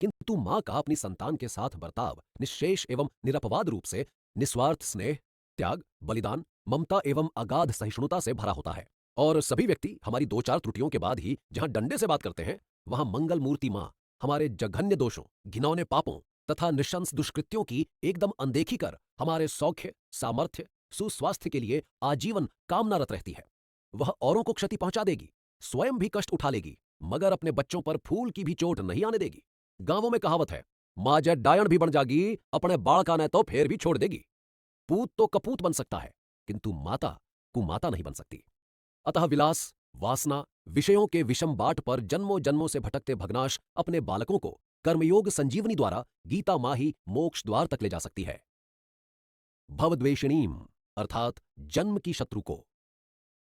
किंतु मां का अपनी संतान के साथ बर्ताव निश्शेष एवं निरपवाद रूप से निस्वार्थ स्नेह, त्याग, बलिदान, ममता एवं अगाध सहिष्णुता से भरा होता है। और सभी व्यक्ति हमारी 2-4 त्रुटियों के बाद ही जहां डंडे से बात करते हैं, वहां मंगल मूर्ति मां हमारे जघन्य दोषों, घिनौने पापों तथा निशंस दुष्कृत्यों की एकदम अनदेखी कर हमारे सौख्य, सामर्थ्य, सुस्वास्थ्य के लिए आजीवन कामनारत रहती है। वह औरों को क्षति पहुंचा देगी, स्वयं भी कष्ट उठा लेगी, मगर अपने बच्चों पर फूल की भी चोट नहीं आने देगी। गांवों में कहावत है, मां जय डायण भी बन जागी, अपने बालका ने तो फेर भी छोड़ देगी। पूत तो कपूत बन सकता है, किंतु माता कुमाता नहीं बन सकती। अतः विलास, वासना, विषयों के विषम बाट पर जन्मों जन्मों से भटकते भगनाश अपने बालकों को कर्मयोग संजीवनी द्वारा गीता मां ही मोक्ष द्वार तक ले जा सकती है। भवद्वेषिणीम, अर्थात जन्म की शत्रु को।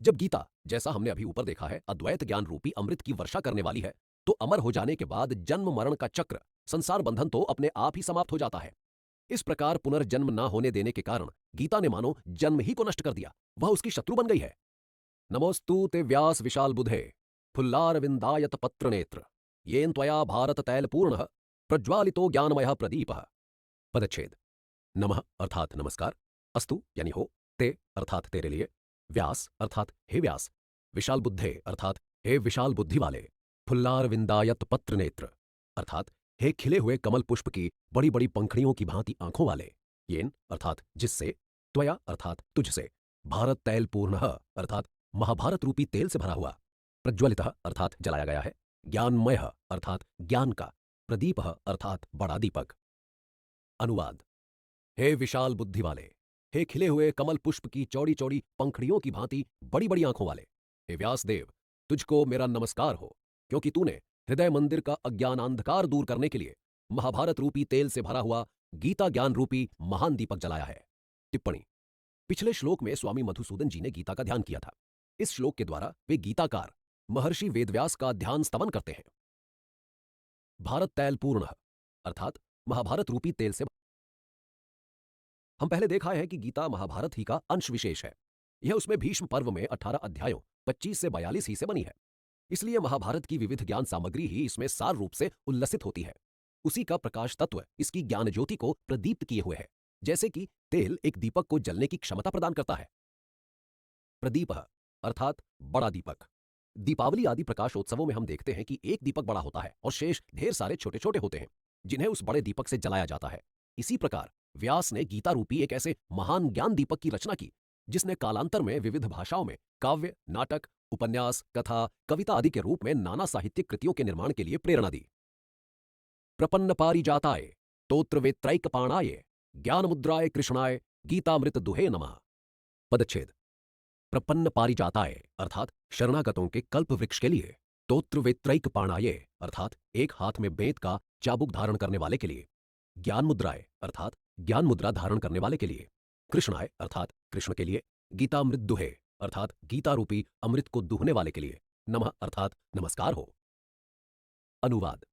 जब गीता, जैसा हमने अभी ऊपर देखा है, अद्वैत ज्ञान रूपी अमृत की वर्षा करने वाली है, तो अमर हो जाने के बाद जन्म मरण का चक्र, संसार बंधन तो अपने आप ही समाप्त हो जाता है। इस प्रकार पुनर्जन्म ना होने देने के कारण गीता ने मानो जन्म ही को नष्ट कर दिया, वह उसकी शत्रु बन गई है। नमोस्तु ते व्यास विशाल बुधे, फुल्लारविंदायत पत्र नेत्र, येन त्वया भारत तैलपूर्ण प्रज्वालितो ज्ञानमय प्रदीपः। पदच्छेद। नमः अर्थात नमस्कार, अस्तु यानी हो, ते अर्थात तेरे लिए, व्यास अर्थात हे व्यास, विशाल बुद्धे अर्थात हे विशाल बुद्धि वाले, फुल्लार विंदायत पत्र नेत्र अर्थात हे खिले हुए कमल पुष्प की बड़ी बड़ी पंखड़ियों की भांति आंखों वाले, येन अर्थात जिससे, त्वया अर्थात तुझसे, भारत तैल पूर्ण अर्थात महाभारत रूपी तेल से भरा हुआ, प्रज्वलित अर्थात जलाया गया है, ज्ञानमय अर्थात ज्ञान का, प्रदीप अर्थात बड़ा दीपक। अनुवाद। हे विशाल बुद्धि वाले, हे खिले हुए कमल पुष्प की चौड़ी चौड़ी पंखड़ियों की भांति बड़ी बड़ी आंखों वाले, हे व्यासदेव, तुझको मेरा नमस्कार हो, क्योंकि तूने हृदय मंदिर का अज्ञानांधकार दूर करने के लिए महाभारत रूपी तेल से भरा हुआ गीता ज्ञान रूपी महान दीपक जलाया है। टिप्पणी। पिछले श्लोक में स्वामी मधुसूदन जी ने गीता का ध्यान किया था। इस श्लोक के द्वारा वे गीताकार महर्षि वेदव्यास का ध्यान स्तवन करते हैं। भारत तैल पूर्ण, अर्थात महाभारत रूपी तेल से। हम पहले देखा है कि गीता महाभारत ही का अंश विशेष है। यह उसमें भीष्म पर्व में 18 अध्यायों 25 से 42 ही से बनी है। इसलिए महाभारत की विविध ज्ञान सामग्री ही इसमें सार रूप से उल्लसित होती है। उसी का प्रकाश तत्व इसकी ज्ञान ज्योति को प्रदीप्त किए हुए है। जैसे कि तेल एक दीपक को जलने की क्षमता प्रदान करता है। प्रदीप अर्थात बड़ा दीपक। दीपावली आदि प्रकाशोत्सवों में हम देखते हैं कि एक दीपक बड़ा होता है और शेष ढेर सारे छोटे छोटे होते हैं, जिन्हें उस बड़े दीपक से जलाया जाता है। इसी प्रकार व्यास ने गीता रूपी एक ऐसे महान ज्ञान दीपक की रचना की, जिसने कालांतर में विविध भाषाओं में काव्य, नाटक, उपन्यास, कथा, कविता आदि के रूप में नाना साहित्यिक कृतियों के निर्माण के लिए प्रेरणा दी। प्रपन्न पारिजाताय तोत्रवेत्रैकपाणाय ज्ञान मुद्राय कृष्णाय गीतामृत दुहे नमः। पदच्छेद। प्रपन्न पारिजाताय अर्थात शरणागतों के कल्प वृक्ष के लिए, तोत्रवेत्रैकपाणाय अर्थात एक हाथ में बेंत का चाबुक धारण करने वाले के लिए, ज्ञान मुद्राय अर्थात ज्ञान मुद्रा धारण करने वाले के लिए, कृष्णाय अर्थात कृष्ण के लिए, गीतामृत दुहे अर्थात गीता रूपी अमृत को दुहने वाले के लिए, नमः अर्थात नमस्कार हो। अनुवाद।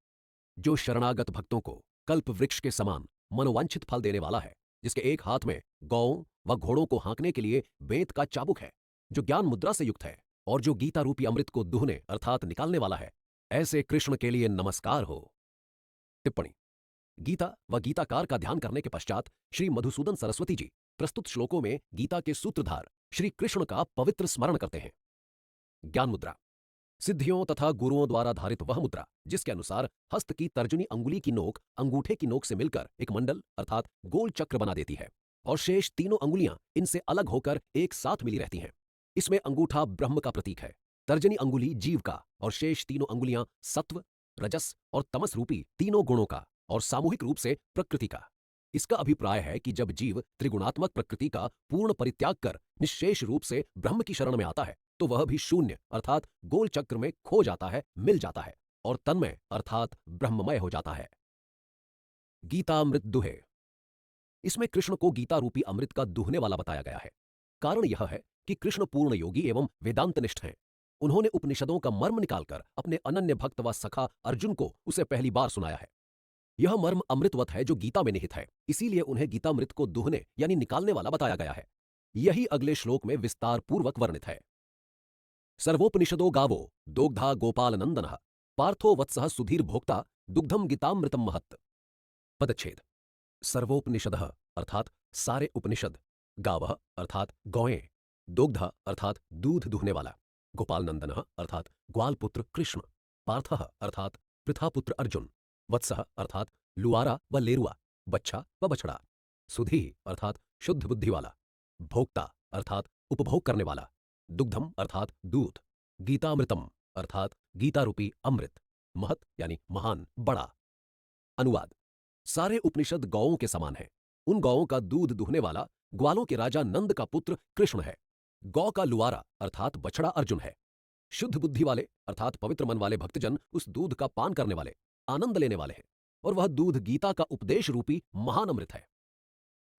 जो शरणागत भक्तों को कल्प वृक्ष के समान मनोवांछित फल देने वाला है, जिसके एक हाथ में गौओं व घोड़ों को हाँकने के लिए बेंत का चाबुक है, जो ज्ञान मुद्रा से युक्त है और जो गीता रूपी अमृत को दुहने अर्थात निकालने वाला है, ऐसे कृष्ण के लिए नमस्कार हो। टिप्पणी। गीता व गीताकार का ध्यान करने के पश्चात श्री मधुसूदन सरस्वती जी प्रस्तुत श्लोकों में गीता के सूत्रधार श्री कृष्ण का पवित्र स्मरण करते हैं। ज्ञान मुद्रा सिद्धियों तथा गुरुओं द्वारा धारित वह मुद्रा, जिसके अनुसार हस्त की तर्जनी अंगुली की नोक अंगूठे की नोक से मिलकर एक मंडल अर्थात गोल चक्र बना देती है और शेष तीनों अंगुलियां इनसे अलग होकर एक साथ मिली रहती हैं। इसमें अंगूठा ब्रह्म का प्रतीक है, तर्जनी अंगुली जीव का और शेष तीनों अंगुलियां सत्व, रजस और तमस रूपी तीनों गुणों का और सामूहिक रूप से प्रकृति का। इसका अभिप्राय है कि जब जीव त्रिगुणात्मक प्रकृति का पूर्ण परित्याग कर निश्शेष रूप से ब्रह्म की शरण में आता है, तो वह भी शून्य अर्थात गोल चक्र में खो जाता है, मिल जाता है और तन्मय अर्थात ब्रह्ममय हो जाता है। गीतामृत दुहे। इसमें कृष्ण को गीता रूपी अमृत का दुहने वाला बताया गया है। कारण यह है कि कृष्ण पूर्ण योगी एवं वेदांतनिष्ठ हैं। उन्होंने उपनिषदों का मर्म निकालकर अपने अनन्य भक्त व सखा अर्जुन को उसे पहली बार सुनाया है। यह मर्म अमृतवत है जो गीता में निहित है, इसीलिए उन्हें गीतामृत को दुहने यानी निकालने वाला बताया गया है। यही अगले श्लोक में विस्तार पूर्वक वर्णित है। सर्वोपनिषदो गावो दोग्धा गोपाल नंदनः पार्थो वत्सः सुधीर भोक्ता दुग्धम गीतामृतम महत्। पदच्छेद। सर्वोपनिषदः अर्थात सारे उपनिषद, गावः अर्थात गौएं, दोग्धा अर्थात दूध दुहने वाला, गोपाल नंदनः अर्थात ग्वालपुत्र कृष्ण, पार्थः अर्थात पृथापुत्र अर्जुन, वत्सः अर्थात लुआरा व लेरुआ, बच्छा व बछड़ा, सुधी अर्थात शुद्ध बुद्धि वाला, भोक्ता अर्थात उपभोग करने वाला, दुग्धम अर्थात दूध, गीतामृतम अर्थात गीता रूपी अमृत, महत यानी महान, बड़ा। अनुवाद। सारे उपनिषद गौओं के समान हैं। उन गौओं का दूध दुहने वाला ग्वालों के राजा नंद का पुत्र कृष्ण है। गौ का लुआरा अर्थात बछड़ा अर्जुन है। शुद्ध बुद्धि वाले अर्थात पवित्र मन वाले भक्तजन उस दूध का पान करने वाले, आनंद लेने वाले हैं और वह दूध गीता का उपदेश रूपी महान अमृत है।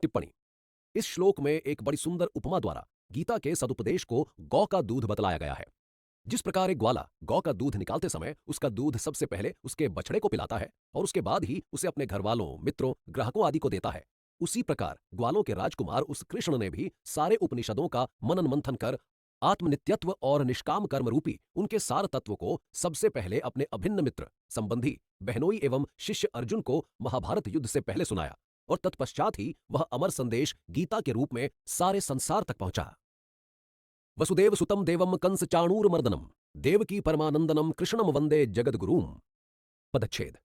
टिप्पणी। इस श्लोक में एक बड़ी सुंदर उपमा द्वारा गीता के सदुपदेश को गौ का दूध बतलाया गया है। जिस प्रकार एक ग्वाला गौ का दूध निकालते समय उसका दूध सबसे पहले उसके बछड़े को पिलाता है और उसके बाद ही उसे अपने घर वालों, मित्रों, ग्राहकों आदि को देता है, उसी प्रकार ग्वालों के राजकुमार उस कृष्ण ने भी सारे उपनिषदों का मनन मंथन कर आत्मनित्यत्व और निष्काम कर्म रूपी उनके सार तत्व को सबसे पहले अपने अभिन्न मित्र, संबंधी, बहनोई एवं शिष्य अर्जुन को महाभारत युद्ध से पहले सुनाया और तत्पश्चात ही वह अमर संदेश गीता के रूप में सारे संसार तक पहुंचा। वसुदेव सुतम देवम कंस चाणूरमर्दनम देवकी परमानंदनम कृष्णम वंदे जगद्गुरुम। पदच्छेद।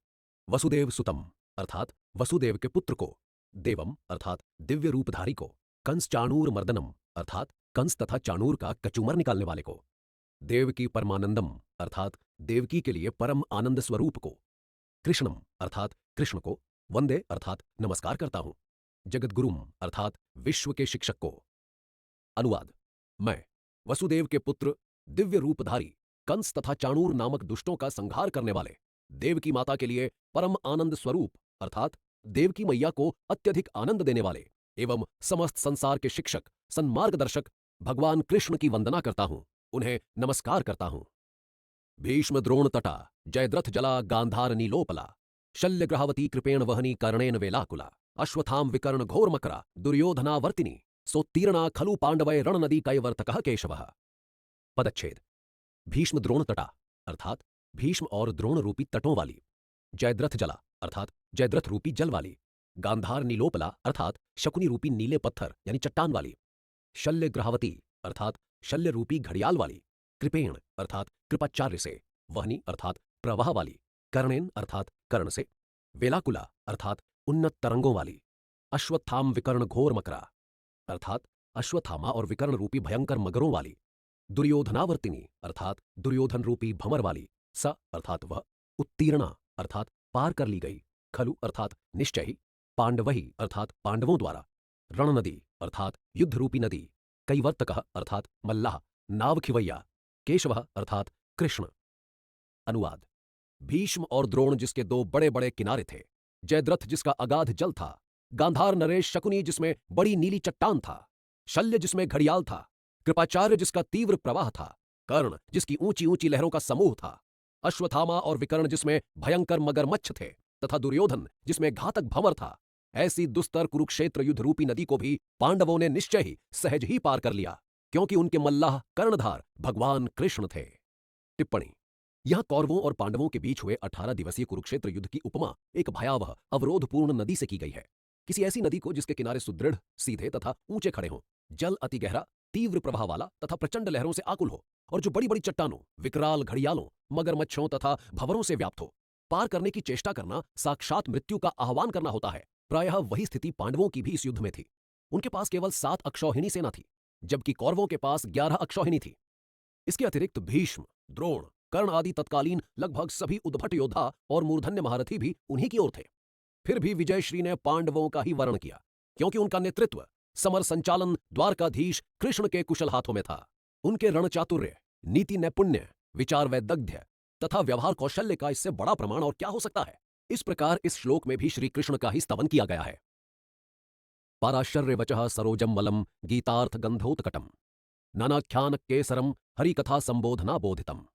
वसुदेव सुतम अर्थात वसुदेव के पुत्र को, देवम अर्थात दिव्य रूपधारी को, कंस चाणूर मर्दनम अर्थात कंस तथा चाणूर का कचूमर निकालने वाले को, देवकी परमानंदम अर्थात देवकी के लिए परम आनंद स्वरूप को, कृष्णम अर्थात कृष्ण को, वंदे अर्थात नमस्कार करता हूं, जगद्गुरुम अर्थात विश्व के शिक्षक को। अनुवाद। मैं वसुदेव के पुत्र, दिव्य रूपधारी कंस तथा चाणूर नामक दुष्टों का संहार करने वाले, देवकी माता के लिए परम आनंद स्वरूप अर्थात देवकी मैया को अत्यधिक आनंद देने वाले एवं समस्त संसार के शिक्षक सन्मार्गदर्शक भगवान कृष्ण की वंदना करता हूं, उन्हें नमस्कार करता हूं। भीष्म द्रोण तटा जयद्रथ जला गांधार नीलोपला शल्य ग्रहावती कृपेण वहनी कर्णेन वेलाकुला अश्वत्थाम विकर्ण घोर मकरा दुर्योधनावर्तिनी सोत्तीर्णा खलु पांडवय रणनदी कैवर्तकः केशवः। पदच्छेद। भीष्म द्रोण तटा अर्थात भीष्म और द्रोण रूपी तटों वाली, जयद्रथ जला अर्थात जयद्रथ रूपी जल वाली, गांधार नीलोपला अर्थात शकुनी रूपी नीले पत्थर यानी चट्टान वाली, शल्य ग्रहावती अर्थात शल्य रूपी घड़ियाल वाली, कृपेण अर्थात कृपाचार्य से, वहनी अर्थात प्रवाह वाली, कर्णेन अर्थात कर्ण से, वेलाकुला अर्थात उन्नत तरंगों वाली, अश्वत्थाम विकर्ण घोर मकरा अर्थात अश्वत्थामा और विकर्ण रूपी भयंकर मगरों वाली, दुर्योधनावर्तिनी अर्थात दुर्योधन रूपी भमर वाली, स अर्थात वह, उत्तीर्णा अर्थात पार कर ली गई, खलु अर्थात निश्चय ही, पांडवही अर्थात पांडवों द्वारा, रण नदी अर्थात युद्ध रूपी नदी, कैवर्तकः अर्थात मल्लाह नाव खिवैया, केशवः अर्थात कृष्ण। अनुवाद। भीष्म और द्रोण जिसके दो बड़े बड़े किनारे थे, जयद्रथ जिसका अगाध जल था, गांधार नरेश शकुनी जिसमें बड़ी नीली चट्टान था, शल्य जिसमें घड़ियाल था, कृपाचार्य जिसका तीव्र प्रवाह था, कर्ण जिसकी ऊंची ऊंची लहरों का समूह था, अश्वत्थामा और विकर्ण जिसमें भयंकर मगरमच्छ थे, तथा दुर्योधन जिसमें घातक भंवर था, ऐसी दुस्तर कुरुक्षेत्र युद्ध रूपी नदी को भी पांडवों ने निश्चय ही सहज ही पार कर लिया, क्योंकि उनके मल्लाह कर्णधार भगवान कृष्ण थे। टिप्पणी। यहां कौरवों और पांडवों के बीच हुए 18 दिवसीय कुरुक्षेत्र युद्ध की उपमा एक भयावह अवरोधपूर्ण नदी से की गई है। किसी ऐसी नदी को जिसके किनारे सुदृढ़, सीधे तथा ऊंचे खड़े हों, जल अति गहरा, तीव्र प्रवाह वाला तथा प्रचंड लहरों से आकुल हो, और जो बड़ी बड़ी चट्टानों, विकराल घड़ियालों, मगरमच्छों तथा भंवरों से व्याप्त हो। पार करने की चेष्टा करना साक्षात मृत्यु का आह्वान करना होता है। प्रायः वही स्थिति पांडवों की भी इस युद्ध में थी। उनके पास केवल 7 अक्षौहिणी सेना थी, जबकि कौरवों के पास 11 अक्षौहिणी थी। इसके अतिरिक्त भीष्म, द्रोण, कर्ण आदि तत्कालीन लगभग सभी उद्भट योद्धा और मूर्धन्य महारथी भी उन्हीं की ओर थे। फिर भी विजयश्री ने पांडवों का ही वर्ण किया, क्योंकि उनका नेतृत्व, समर संचालन द्वारकाधीश कृष्ण के कुशल हाथों में था। उनके रणचातुर्य, नीति नैपुण्य, विचार वैदग्ध्य तथा व्यवहार कौशल्य का इससे बड़ा प्रमाण और क्या हो सकता है। इस प्रकार इस श्लोक में भी श्री कृष्ण का ही स्तवन किया गया है। पाराशर्य वचः सरोजम मलम गीतार्थ गंधोत्कटम नानाख्यान केसरम हरिकथा संबोधना बोधितम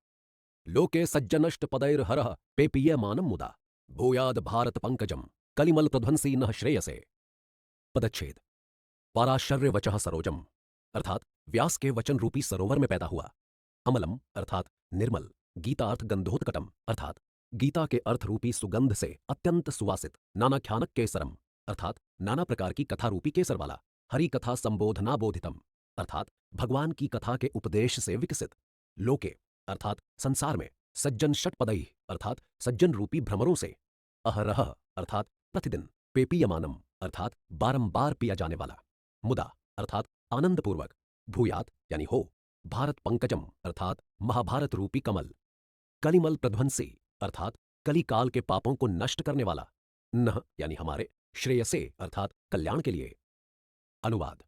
लोके सज्जनष्ट पदैर्हरः पेपीयमानं मुदा भूयाद भारत पंकजम कलिमल प्रध्वंसी नः श्रेयसे। पदच्छेद। पाराशर्य वचः सरोजम अर्थात व्यास के वचन रूपी सरोवर में पैदा हुआ, अमलम अर्थात निर्मल, गीतार्थ गंधोत्कटम अर्थात गीता के अर्थ रूपी सुगंध से अत्यंत सुवासित, नानाख्यानक केसरम अर्थात नाना प्रकार की कथा रूपी केसर वाला, हरि कथा संबोधना बोधितम अर्थात भगवान की कथा के उपदेश से विकसित, लोके अर्थात संसार में, सज्जन षटपदैः अर्थात सज्जन रूपी भ्रमरों से, अहरह अर्थात प्रतिदिन, पेपीयमानम अर्थात बारंबार पिया जाने वाला, मुदा अर्थात आनंदपूर्वक, भूयात यानी हो, भारत पंकजम अर्थात महाभारत रूपी कमल, कलिमल प्रध्वंसी अर्थात कली काल के पापों को नष्ट करने वाला, नह यानी हमारे, श्रेयसे अर्थात कल्याण के लिए। अनुवाद।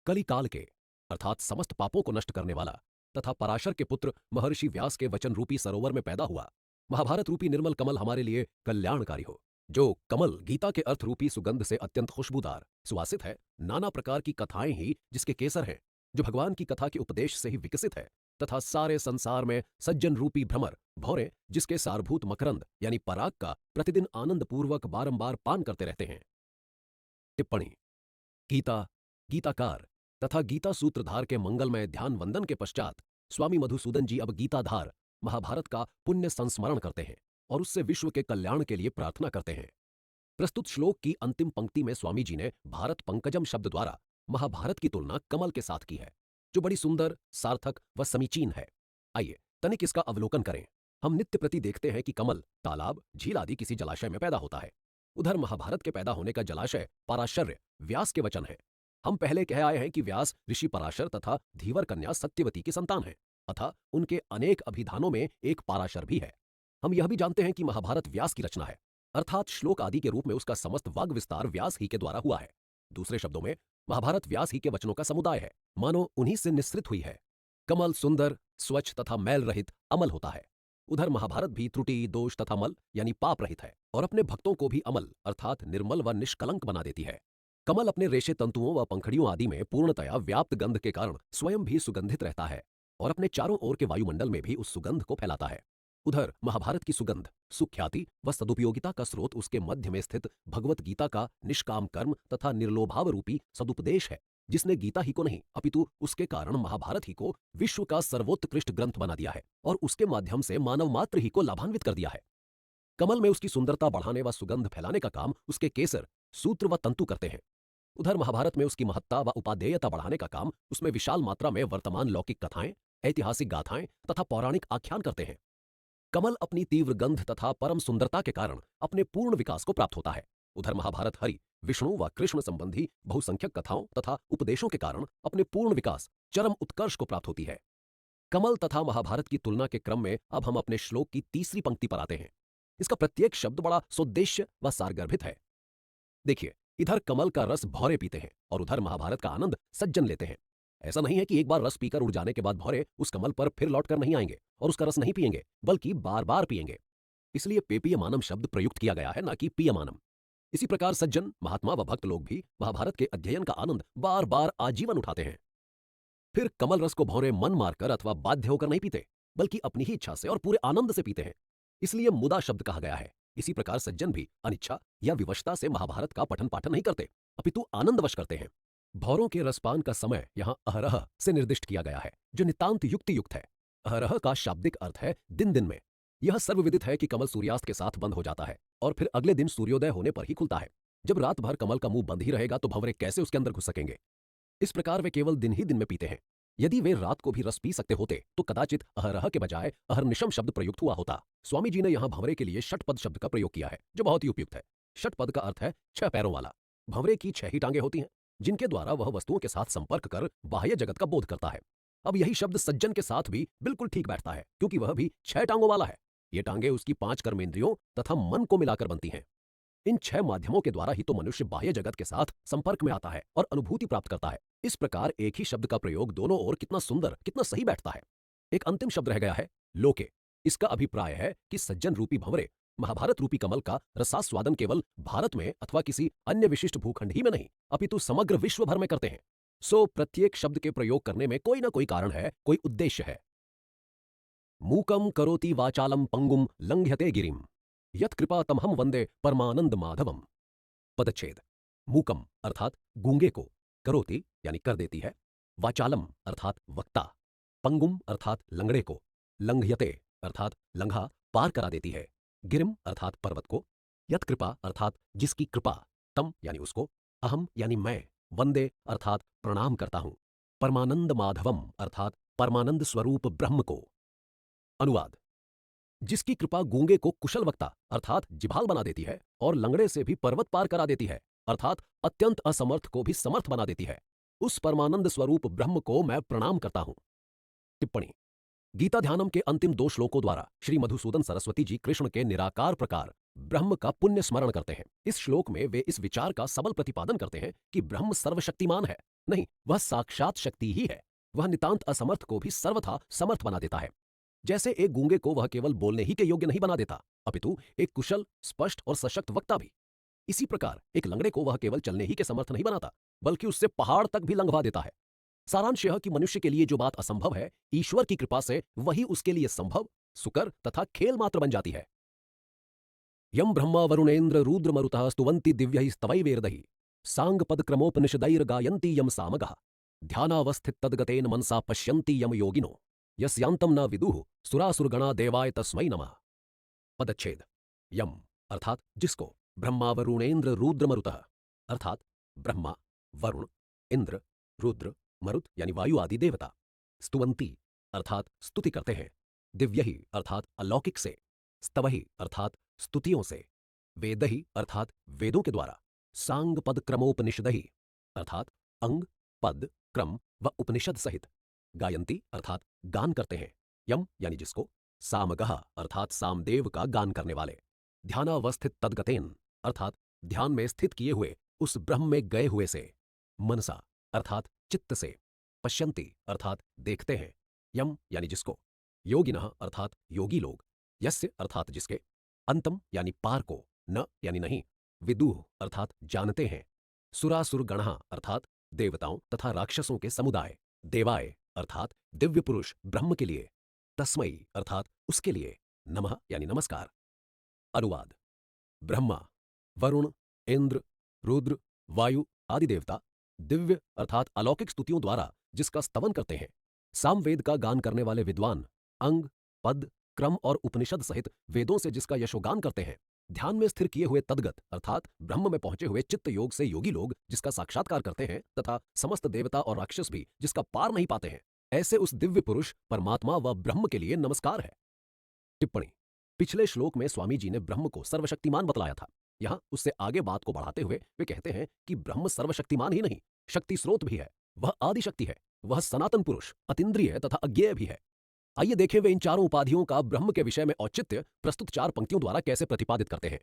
कली काल के अर्थात समस्त पापों को नष्ट करने वाला तथा पराशर के पुत्र महर्षि व्यास के वचन रूपी सरोवर में पैदा हुआ महाभारत रूपी निर्मल कमल हमारे लिए कल्याणकारी हो। जो कमल गीता के अर्थ रूपी सुगंध से अत्यंत खुशबूदार, सुवासित है, नाना प्रकार की कथाएं ही जिसके केसर हैं, जो भगवान की कथा के उपदेश से ही विकसित है, तथा सारे संसार में सज्जन रूपी भ्रमर, भौरे जिसके सारभूत मकरंद यानी पराग का प्रतिदिन आनंद पूर्वक बारंबार पान करते रहते हैं। टिप्पणी। गीता, गीताकार तथा गीता सूत्रधार के मंगलमय ध्यान वंदन के पश्चात स्वामी मधुसूदन जी अब गीताधार महाभारत का पुण्य संस्मरण करते हैं और उससे विश्व के कल्याण के लिए प्रार्थना करते हैं। प्रस्तुत श्लोक की अंतिम पंक्ति में स्वामी जी ने भारत पंकजम शब्द द्वारा महाभारत की तुलना कमल के साथ की है, जो बड़ी सुंदर, सार्थक व समीचीन है। आइए तनिक इसका अवलोकन करें। हम नित्य प्रति देखते हैं कि कमल तालाब, झील आदि किसी जलाशय में पैदा होता है। उधर महाभारत के पैदा होने का जलाशय पाराशर्य व्यास के वचन है। हम पहले कह आए हैं कि व्यास ऋषि पराशर तथा धीवर कन्या सत्यवती की संतान है, अतः उनके अनेक अभिधानों में एक पाराशर भी है। हम यह भी जानते हैं कि महाभारत व्यास की रचना है, अर्थात श्लोक आदि के रूप में उसका समस्त वाग विस्तार व्यास ही के द्वारा हुआ है। दूसरे शब्दों में महाभारत व्यास ही के वचनों का समुदाय है, मानो उन्हीं से निःसृत हुई है। कमल सुंदर, स्वच्छ तथा मैल रहित अमल होता है। उधर महाभारत भी त्रुटि, दोष तथा मल यानी पाप रहित है और अपने भक्तों को भी अमल अर्थात निर्मल व निष्कलंक बना देती है। कमल अपने रेशे तंतुओं व पंखड़ियों आदि में पूर्णतया व्याप्त गंध के कारण स्वयं भी सुगंधित रहता है और अपने चारों ओर के वायुमंडल में भी उस सुगंध को फैलाता है। उधर महाभारत की सुगंध, सुख्याति व सदुपयोगिता का स्रोत उसके मध्य में स्थित भगवत गीता का निष्काम कर्म तथा निर्लोभाव रूपी सदुपदेश है, जिसने गीता ही को नहीं अपितु उसके कारण महाभारत ही को विश्व का सर्वोत्कृष्ट ग्रंथ बना दिया है और उसके माध्यम से मानव मात्र ही को लाभान्वित कर दिया है। कमल में उसकी सुंदरता बढ़ाने व सुगंध फैलाने का काम उसके केसर, सूत्र व तंतु करते हैं। उधर महाभारत में उसकी महत्ता व उपादेयता बढ़ाने का काम उसमें विशाल मात्रा में वर्तमान लौकिक कथाएं, ऐतिहासिक गाथाएं तथा पौराणिक आख्यान करते हैं। कमल अपनी तीव्र गंध तथा परम सुंदरता के कारण अपने पूर्ण विकास को प्राप्त होता है। उधर महाभारत हरि, विष्णु व कृष्ण संबंधी बहुसंख्यक कथाओं तथा उपदेशों के कारण अपने पूर्ण विकास, चरम उत्कर्ष को प्राप्त होती है। कमल तथा महाभारत की तुलना के क्रम में अब हम अपने श्लोक की तीसरी पंक्ति पर आते हैं। इसका प्रत्येक शब्द बड़ा सोद्देश्य व सारगर्भित है। देखिए, इधर कमल का रस भौरे पीते हैं और उधर महाभारत का आनंद सज्जन लेते हैं। ऐसा नहीं है कि एक बार रस पीकर उड़ जाने के बाद भौरे उस कमल पर फिर लौटकर नहीं आएंगे और उसका रस नहीं पिएंगे, बल्कि बार बार पिएंगे। इसलिए पेपीयमानम शब्द प्रयुक्त किया गया है, ना कि पीयमानम। इसी प्रकार सज्जन, महात्मा व भक्त लोग भी महाभारत के अध्ययन का आनंद बार बार आजीवन उठाते हैं। फिर कमल रस को भौरे मन मारकर अथवा बाध्य होकर नहीं पीते, बल्कि अपनी ही इच्छा से और पूरे आनंद से पीते हैं। इसलिए मुदा शब्द कहा गया है। इसी प्रकार सज्जन भी अनिच्छा या विवशता से महाभारत का पठन पाठन नहीं करते, अपितु आनंदवश करते हैं। भौरों के रसपान का समय यहाँ अहरह से निर्दिष्ट किया गया है, जो नितांत युक्ति युक्त है। अहरह का शाब्दिक अर्थ है दिन दिन में। यह सर्वविदित है कि कमल सूर्यास्त के साथ बंद हो जाता है और फिर अगले दिन सूर्योदय होने पर ही खुलता है। जब रात भर कमल का मुंह बंद ही रहेगा तो भंवरे कैसे उसके अंदर घुस सकेंगे? इस प्रकार वे केवल दिन ही दिन में पीते हैं। यदि वे रात को भी रस पी सकते होते तो कदाचित अहरह के बजाय अहर्निशम शब्द प्रयुक्त हुआ होता। स्वामी जी ने यहाँ भंवरे के लिए षटपद शब्द का प्रयोग किया है, जो बहुत ही उपयुक्त है। षटपद का अर्थ है 6 पैरों वाला। भंवरे की 6 ही टांगे होती हैं, जिनके द्वारा वह वस्तुओं के साथ संपर्क कर बाह्य जगत का बोध करता है। अब यही शब्द सज्जन के साथ भी बिल्कुल ठीक बैठता है, क्योंकि वह भी 6 टांगों वाला है। ये टांगे उसकी 5 कर्मेंद्रियों तथा मन को मिलाकर बनती हैं। इन 6 माध्यमों के द्वारा ही तो मनुष्य बाह्य जगत के साथ संपर्क में आता है और अनुभूति प्राप्त करता है। इस प्रकार एक ही शब्द का प्रयोग दोनों ओर कितना सुंदर, कितना सही बैठता है। एक अंतिम शब्द रह गया है, लोके। इसका अभिप्राय है कि सज्जन रूपी भंवरे महाभारत रूपी कमल का रसास्वादन केवल भारत में अथवा किसी अन्य विशिष्ट भूखंड ही में नहीं, अपितु समग्र विश्व भर में करते हैं। सो प्रत्येक शब्द के प्रयोग करने में कोई ना कोई कारण है, कोई उद्देश्य है। मूकम करोति वाचालम पंगुम लंघ्यते गिरिम यत्कृपा तमहम वंदे परमानंद माधवम। पदच्छेद। मूकम अर्थात गूंगे को, करोति यानी कर देती है, वाचालम अर्थात वक्ता, पंगुम अर्थात लंगड़े को, लंघयते अर्थात लंघा पार करा देती है, गिरिम अर्थात पर्वत को, यत्कृपा अर्थात जिसकी कृपा, तम यानी उसको, अहम यानी मैं, वंदे अर्थात प्रणाम करता हूं, परमानंद माधवम अर्थात परमानंद स्वरूप ब्रह्म को। अनुवाद। जिसकी कृपा गूंगे को कुशल वक्ता अर्थात जिभाल बना देती है और लंगड़े से भी पर्वत पार करा देती है अर्थात अत्यंत असमर्थ को भी समर्थ बना देती है, उस परमानंद स्वरूप ब्रह्म को मैं प्रणाम करता हूं। टिप्पणी। गीता ध्यानम के अंतिम 2 श्लोकों द्वारा श्री मधुसूदन सरस्वती जी कृष्ण के निराकार प्रकार ब्रह्म का पुण्य स्मरण करते हैं। इस श्लोक में वे इस विचार का सबल प्रतिपादन करते हैं कि ब्रह्म सर्वशक्तिमान है, नहीं, वह साक्षात शक्ति ही है। वह नितांत असमर्थ को भी सर्वथा समर्थ बना देता है। जैसे एक गूंगे को वह केवल बोलने ही के योग्य नहीं बना देता, अपितु एक कुशल, स्पष्ट और सशक्त वक्ता भी। इसी प्रकार एक लंगड़े को वह केवल चलने ही के समर्थ नहीं बनाता, बल्कि उससे पहाड़ तक भी लंघवा देता है। सारांश यह कि मनुष्य के लिए जो बात असंभव है, ईश्वर की कृपा से वही उसके लिए संभव, सुकर तथा खेल मात्र बन जाती है। यम ब्रह्मा वरुणेन्द्र रुद्र मरुतः स्तुवन्ति दिव्यैः स्तवैर्वेदैः सांग पद क्रमोपनिषदैर गायन्ति यम सामगः ध्यानावस्थित तद्गतेन मनसा पश्यन्ति यम योगिनो यस्यांतम न विदुः सुरासुरगणा देवाय तस्मै नमः। पदच्छेद। यम अर्थात जिसको, ब्रह्मा वरुणेन्द्र रुद्र मरुतः अर्थात ब्रह्मा, वरुण, इंद्र, रुद्र, मरुत यानी वायु आदि देवता, स्तुवंती अर्थात स्तुति करते हैं, दिव्यहि अर्थात अलौकिक से, स्तवहि अर्थात स्तुतियों से, वेदहि अर्थात वेदों के द्वारा, सांग पद क्रमोपनिषदहि अर्थात अंग, पद, क्रम व उपनिषद सहित, गायंती अर्थात गान करते हैं, यम यानी जिसको, सामगह अर्थात सामदेव का गान करने वाले, ध्यानावस्थित तद्गतेन अर्थात ध्यान में स्थित किए हुए उस ब्रह्म में गए हुए से, मनसा अर्थात चित्त से, पश्यन्ति अर्थात देखते हैं, यम यानी जिसको, योगिनः अर्थात योगी लोग, यस्य अर्थात जिसके, अंतम यानी पार को, न यानी नहीं, विदुः अर्थात जानते हैं, सुरासुर गणः अर्थात देवताओं तथा राक्षसों के समुदाय, देवाय अर्थात दिव्य पुरुष ब्रह्म के लिए, तस्मै अर्थात उसके लिए, नमः यानी नमस्कार। अनुवाद: ब्रह्मा, वरुण, इंद्र, रुद्र, वायु आदि देवता दिव्य अर्थात अलौकिक स्तुतियों द्वारा जिसका स्तवन करते हैं, सामवेद का गान करने वाले विद्वान अंग, पद, क्रम और उपनिषद सहित वेदों से जिसका यशोगान करते हैं, ध्यान में स्थिर किए हुए तद्गत अर्थात ब्रह्म में पहुंचे हुए चित्त योग से योगी लोग जिसका साक्षात्कार करते हैं तथा समस्त देवता और राक्षस भी जिसका पार नहीं पाते हैं, ऐसे उस दिव्य पुरुष परमात्मा व ब्रह्म के लिए नमस्कार है। टिप्पणी: पिछले श्लोक में स्वामी जी ने ब्रह्म को सर्वशक्तिमान बतलाया था। यहां उससे आगे बात को बढ़ाते हुए वे कहते हैं कि ब्रह्म सर्वशक्तिमान ही नहीं, शक्ति स्रोत भी है। वह आदि शक्ति है, वह सनातन पुरुष, अतीन्द्रिय तथा अज्ञेय भी है। आइए देखें वे इन चारों उपाधियों का ब्रह्म के विषय में औचित्य प्रस्तुत चार पंक्तियों द्वारा कैसे प्रतिपादित करते हैं।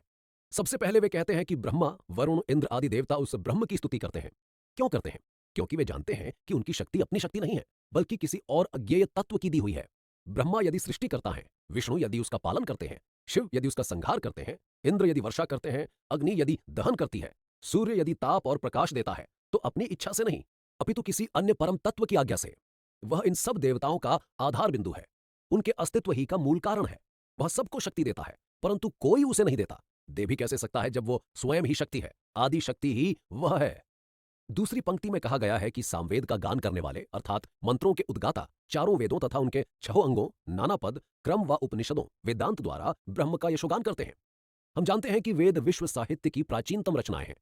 सबसे पहले वे कहते हैं कि ब्रह्मा, वरुण, इंद्र आदि देवता उस ब्रह्म की स्तुति करते हैं। क्यों करते हैं? क्योंकि वे जानते हैं कि उनकी शक्ति अपनी शक्ति नहीं है, बल्कि किसी और अज्ञेय तत्व की दी हुई है। ब्रह्मा यदि सृष्टि करता है, विष्णु यदि उसका पालन करते हैं, शिव यदि उसका संहार करते हैं, इंद्र यदि वर्षा करते हैं, अग्नि यदि दहन करती है, सूर्य यदि ताप और प्रकाश देता है, तो अपनी इच्छा से नहीं, अपितु किसी अन्य परम तत्व की आज्ञा से। वह इन सब देवताओं का आधार बिंदु है, उनके अस्तित्व ही का मूल कारण है। वह सबको शक्ति देता है, परंतु कोई उसे नहीं देता। दे भी कैसे सकता है जब वो स्वयं ही शक्ति है, आदि शक्ति ही वह है। दूसरी पंक्ति में कहा गया है कि सामवेद का गान करने वाले अर्थात मंत्रों के उद्गाता चारों वेदों तथा उनके छहों अंगों, नाना पद, क्रम व उपनिषदों, वेदांत द्वारा ब्रह्म का यशोगान करते हैं। हम जानते हैं कि वेद विश्व साहित्य की प्राचीनतम रचनाएं हैं।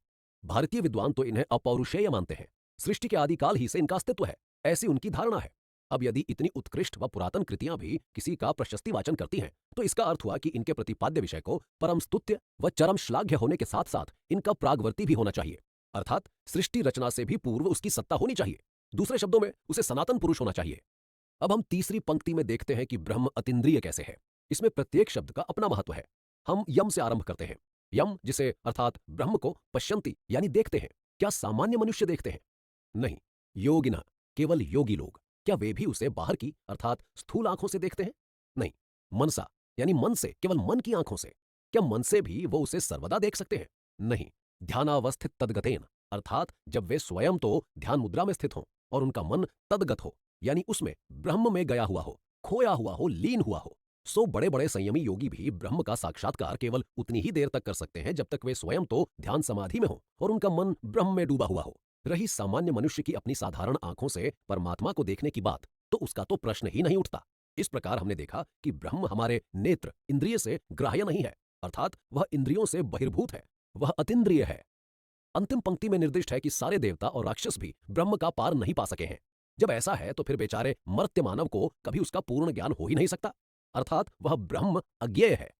भारतीय विद्वान तो इन्हें अपौरुषेय मानते हैं। सृष्टि के आदिकाल ही से इनका अस्तित्व है, ऐसी उनकी धारणा है। अब यदि इतनी उत्कृष्ट व पुरातन कृतियां भी किसी का प्रशस्ति वाचन करती हैं, तो इसका अर्थ हुआ कि इनके प्रतिपाद्य विषय को परम स्तुत्य व चरम श्लाघ्य होने के साथ साथ इनका प्रागवर्ती भी होना चाहिए, अर्थात सृष्टि रचना से भी पूर्व उसकी सत्ता होनी चाहिए। दूसरे शब्दों में उसे सनातन पुरुष होना चाहिए। अब हम तीसरी पंक्ति में देखते हैं कि ब्रह्म अतीन्द्रिय कैसे है। इसमें प्रत्येक शब्द का अपना महत्व है। हम यम से आरंभ करते हैं। यम जिसे अर्थात ब्रह्म को पश्यन्ति यानी देखते हैं। क्या सामान्य मनुष्य देखते हैं? नहीं। योगिनः केवल योगी लोग। क्या वे भी उसे बाहर की अर्थात स्थूल आंखों से देखते हैं? नहीं। मनसा यानी मन से, केवल मन की आंखों से। क्या मन से भी वो उसे सर्वदा देख सकते हैं? नहीं। ध्यानावस्थित तद्गतेन अर्थात जब वे स्वयं तो ध्यान मुद्रा में स्थित हों और उनका मन तद्गत हो यानी उसमें ब्रह्म में गया हुआ हो, खोया हुआ हो, लीन हुआ हो। सो बड़े बड़े संयमी योगी भी ब्रह्म का साक्षात्कार केवल उतनी ही देर तक कर सकते हैं जब तक वे स्वयं तो ध्यान समाधि में हो और उनका मन ब्रह्म में डूबा हुआ हो। रही सामान्य मनुष्य की अपनी साधारण आंखों से परमात्मा को देखने की बात, तो उसका तो प्रश्न ही नहीं उठता। इस प्रकार हमने देखा कि ब्रह्म हमारे नेत्र इंद्रिय से ग्राह्य नहीं है, अर्थात वह इंद्रियों से बहिर्भूत है, वह अतीन्द्रिय है। अंतिम पंक्ति में निर्दिष्ट है कि सारे देवता और राक्षस भी ब्रह्म का पार नहीं पा सके हैं। जब ऐसा है तो फिर बेचारे मर्त्य मानव को कभी उसका पूर्ण ज्ञान हो ही नहीं सकता, अर्थात वह ब्रह्म अज्ञेय है।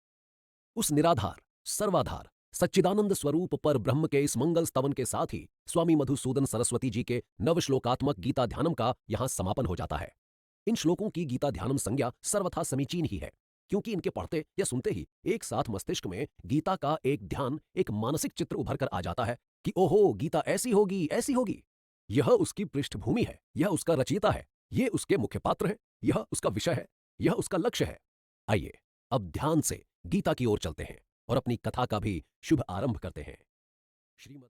उस निराधार, सर्वाधार, सच्चिदानंद स्वरूप पर ब्रह्म के इस मंगल स्तवन के साथ ही स्वामी मधुसूदन सरस्वती जी के नवश्लोकात्मक गीता ध्यानम का यहां समापन हो जाता है। इन श्लोकों की गीता ध्यानम संज्ञा सर्वथा समीचीन ही है, क्योंकि इनके पढ़ते या सुनते ही एक साथ मस्तिष्क में गीता का एक ध्यान, एक मानसिक चित्र उभर कर आ जाता है कि ओहो गीता ऐसी होगी, ऐसी होगी। यह उसकी पृष्ठभूमि है, यह उसका रचयिता है, ये उसके मुख्य पात्र है, यह उसका विषय है, यह उसका लक्ष्य है। आइए अब ध्यान से गीता की ओर चलते हैं और अपनी कथा का भी शुभ आरंभ करते हैं। श्रीमद्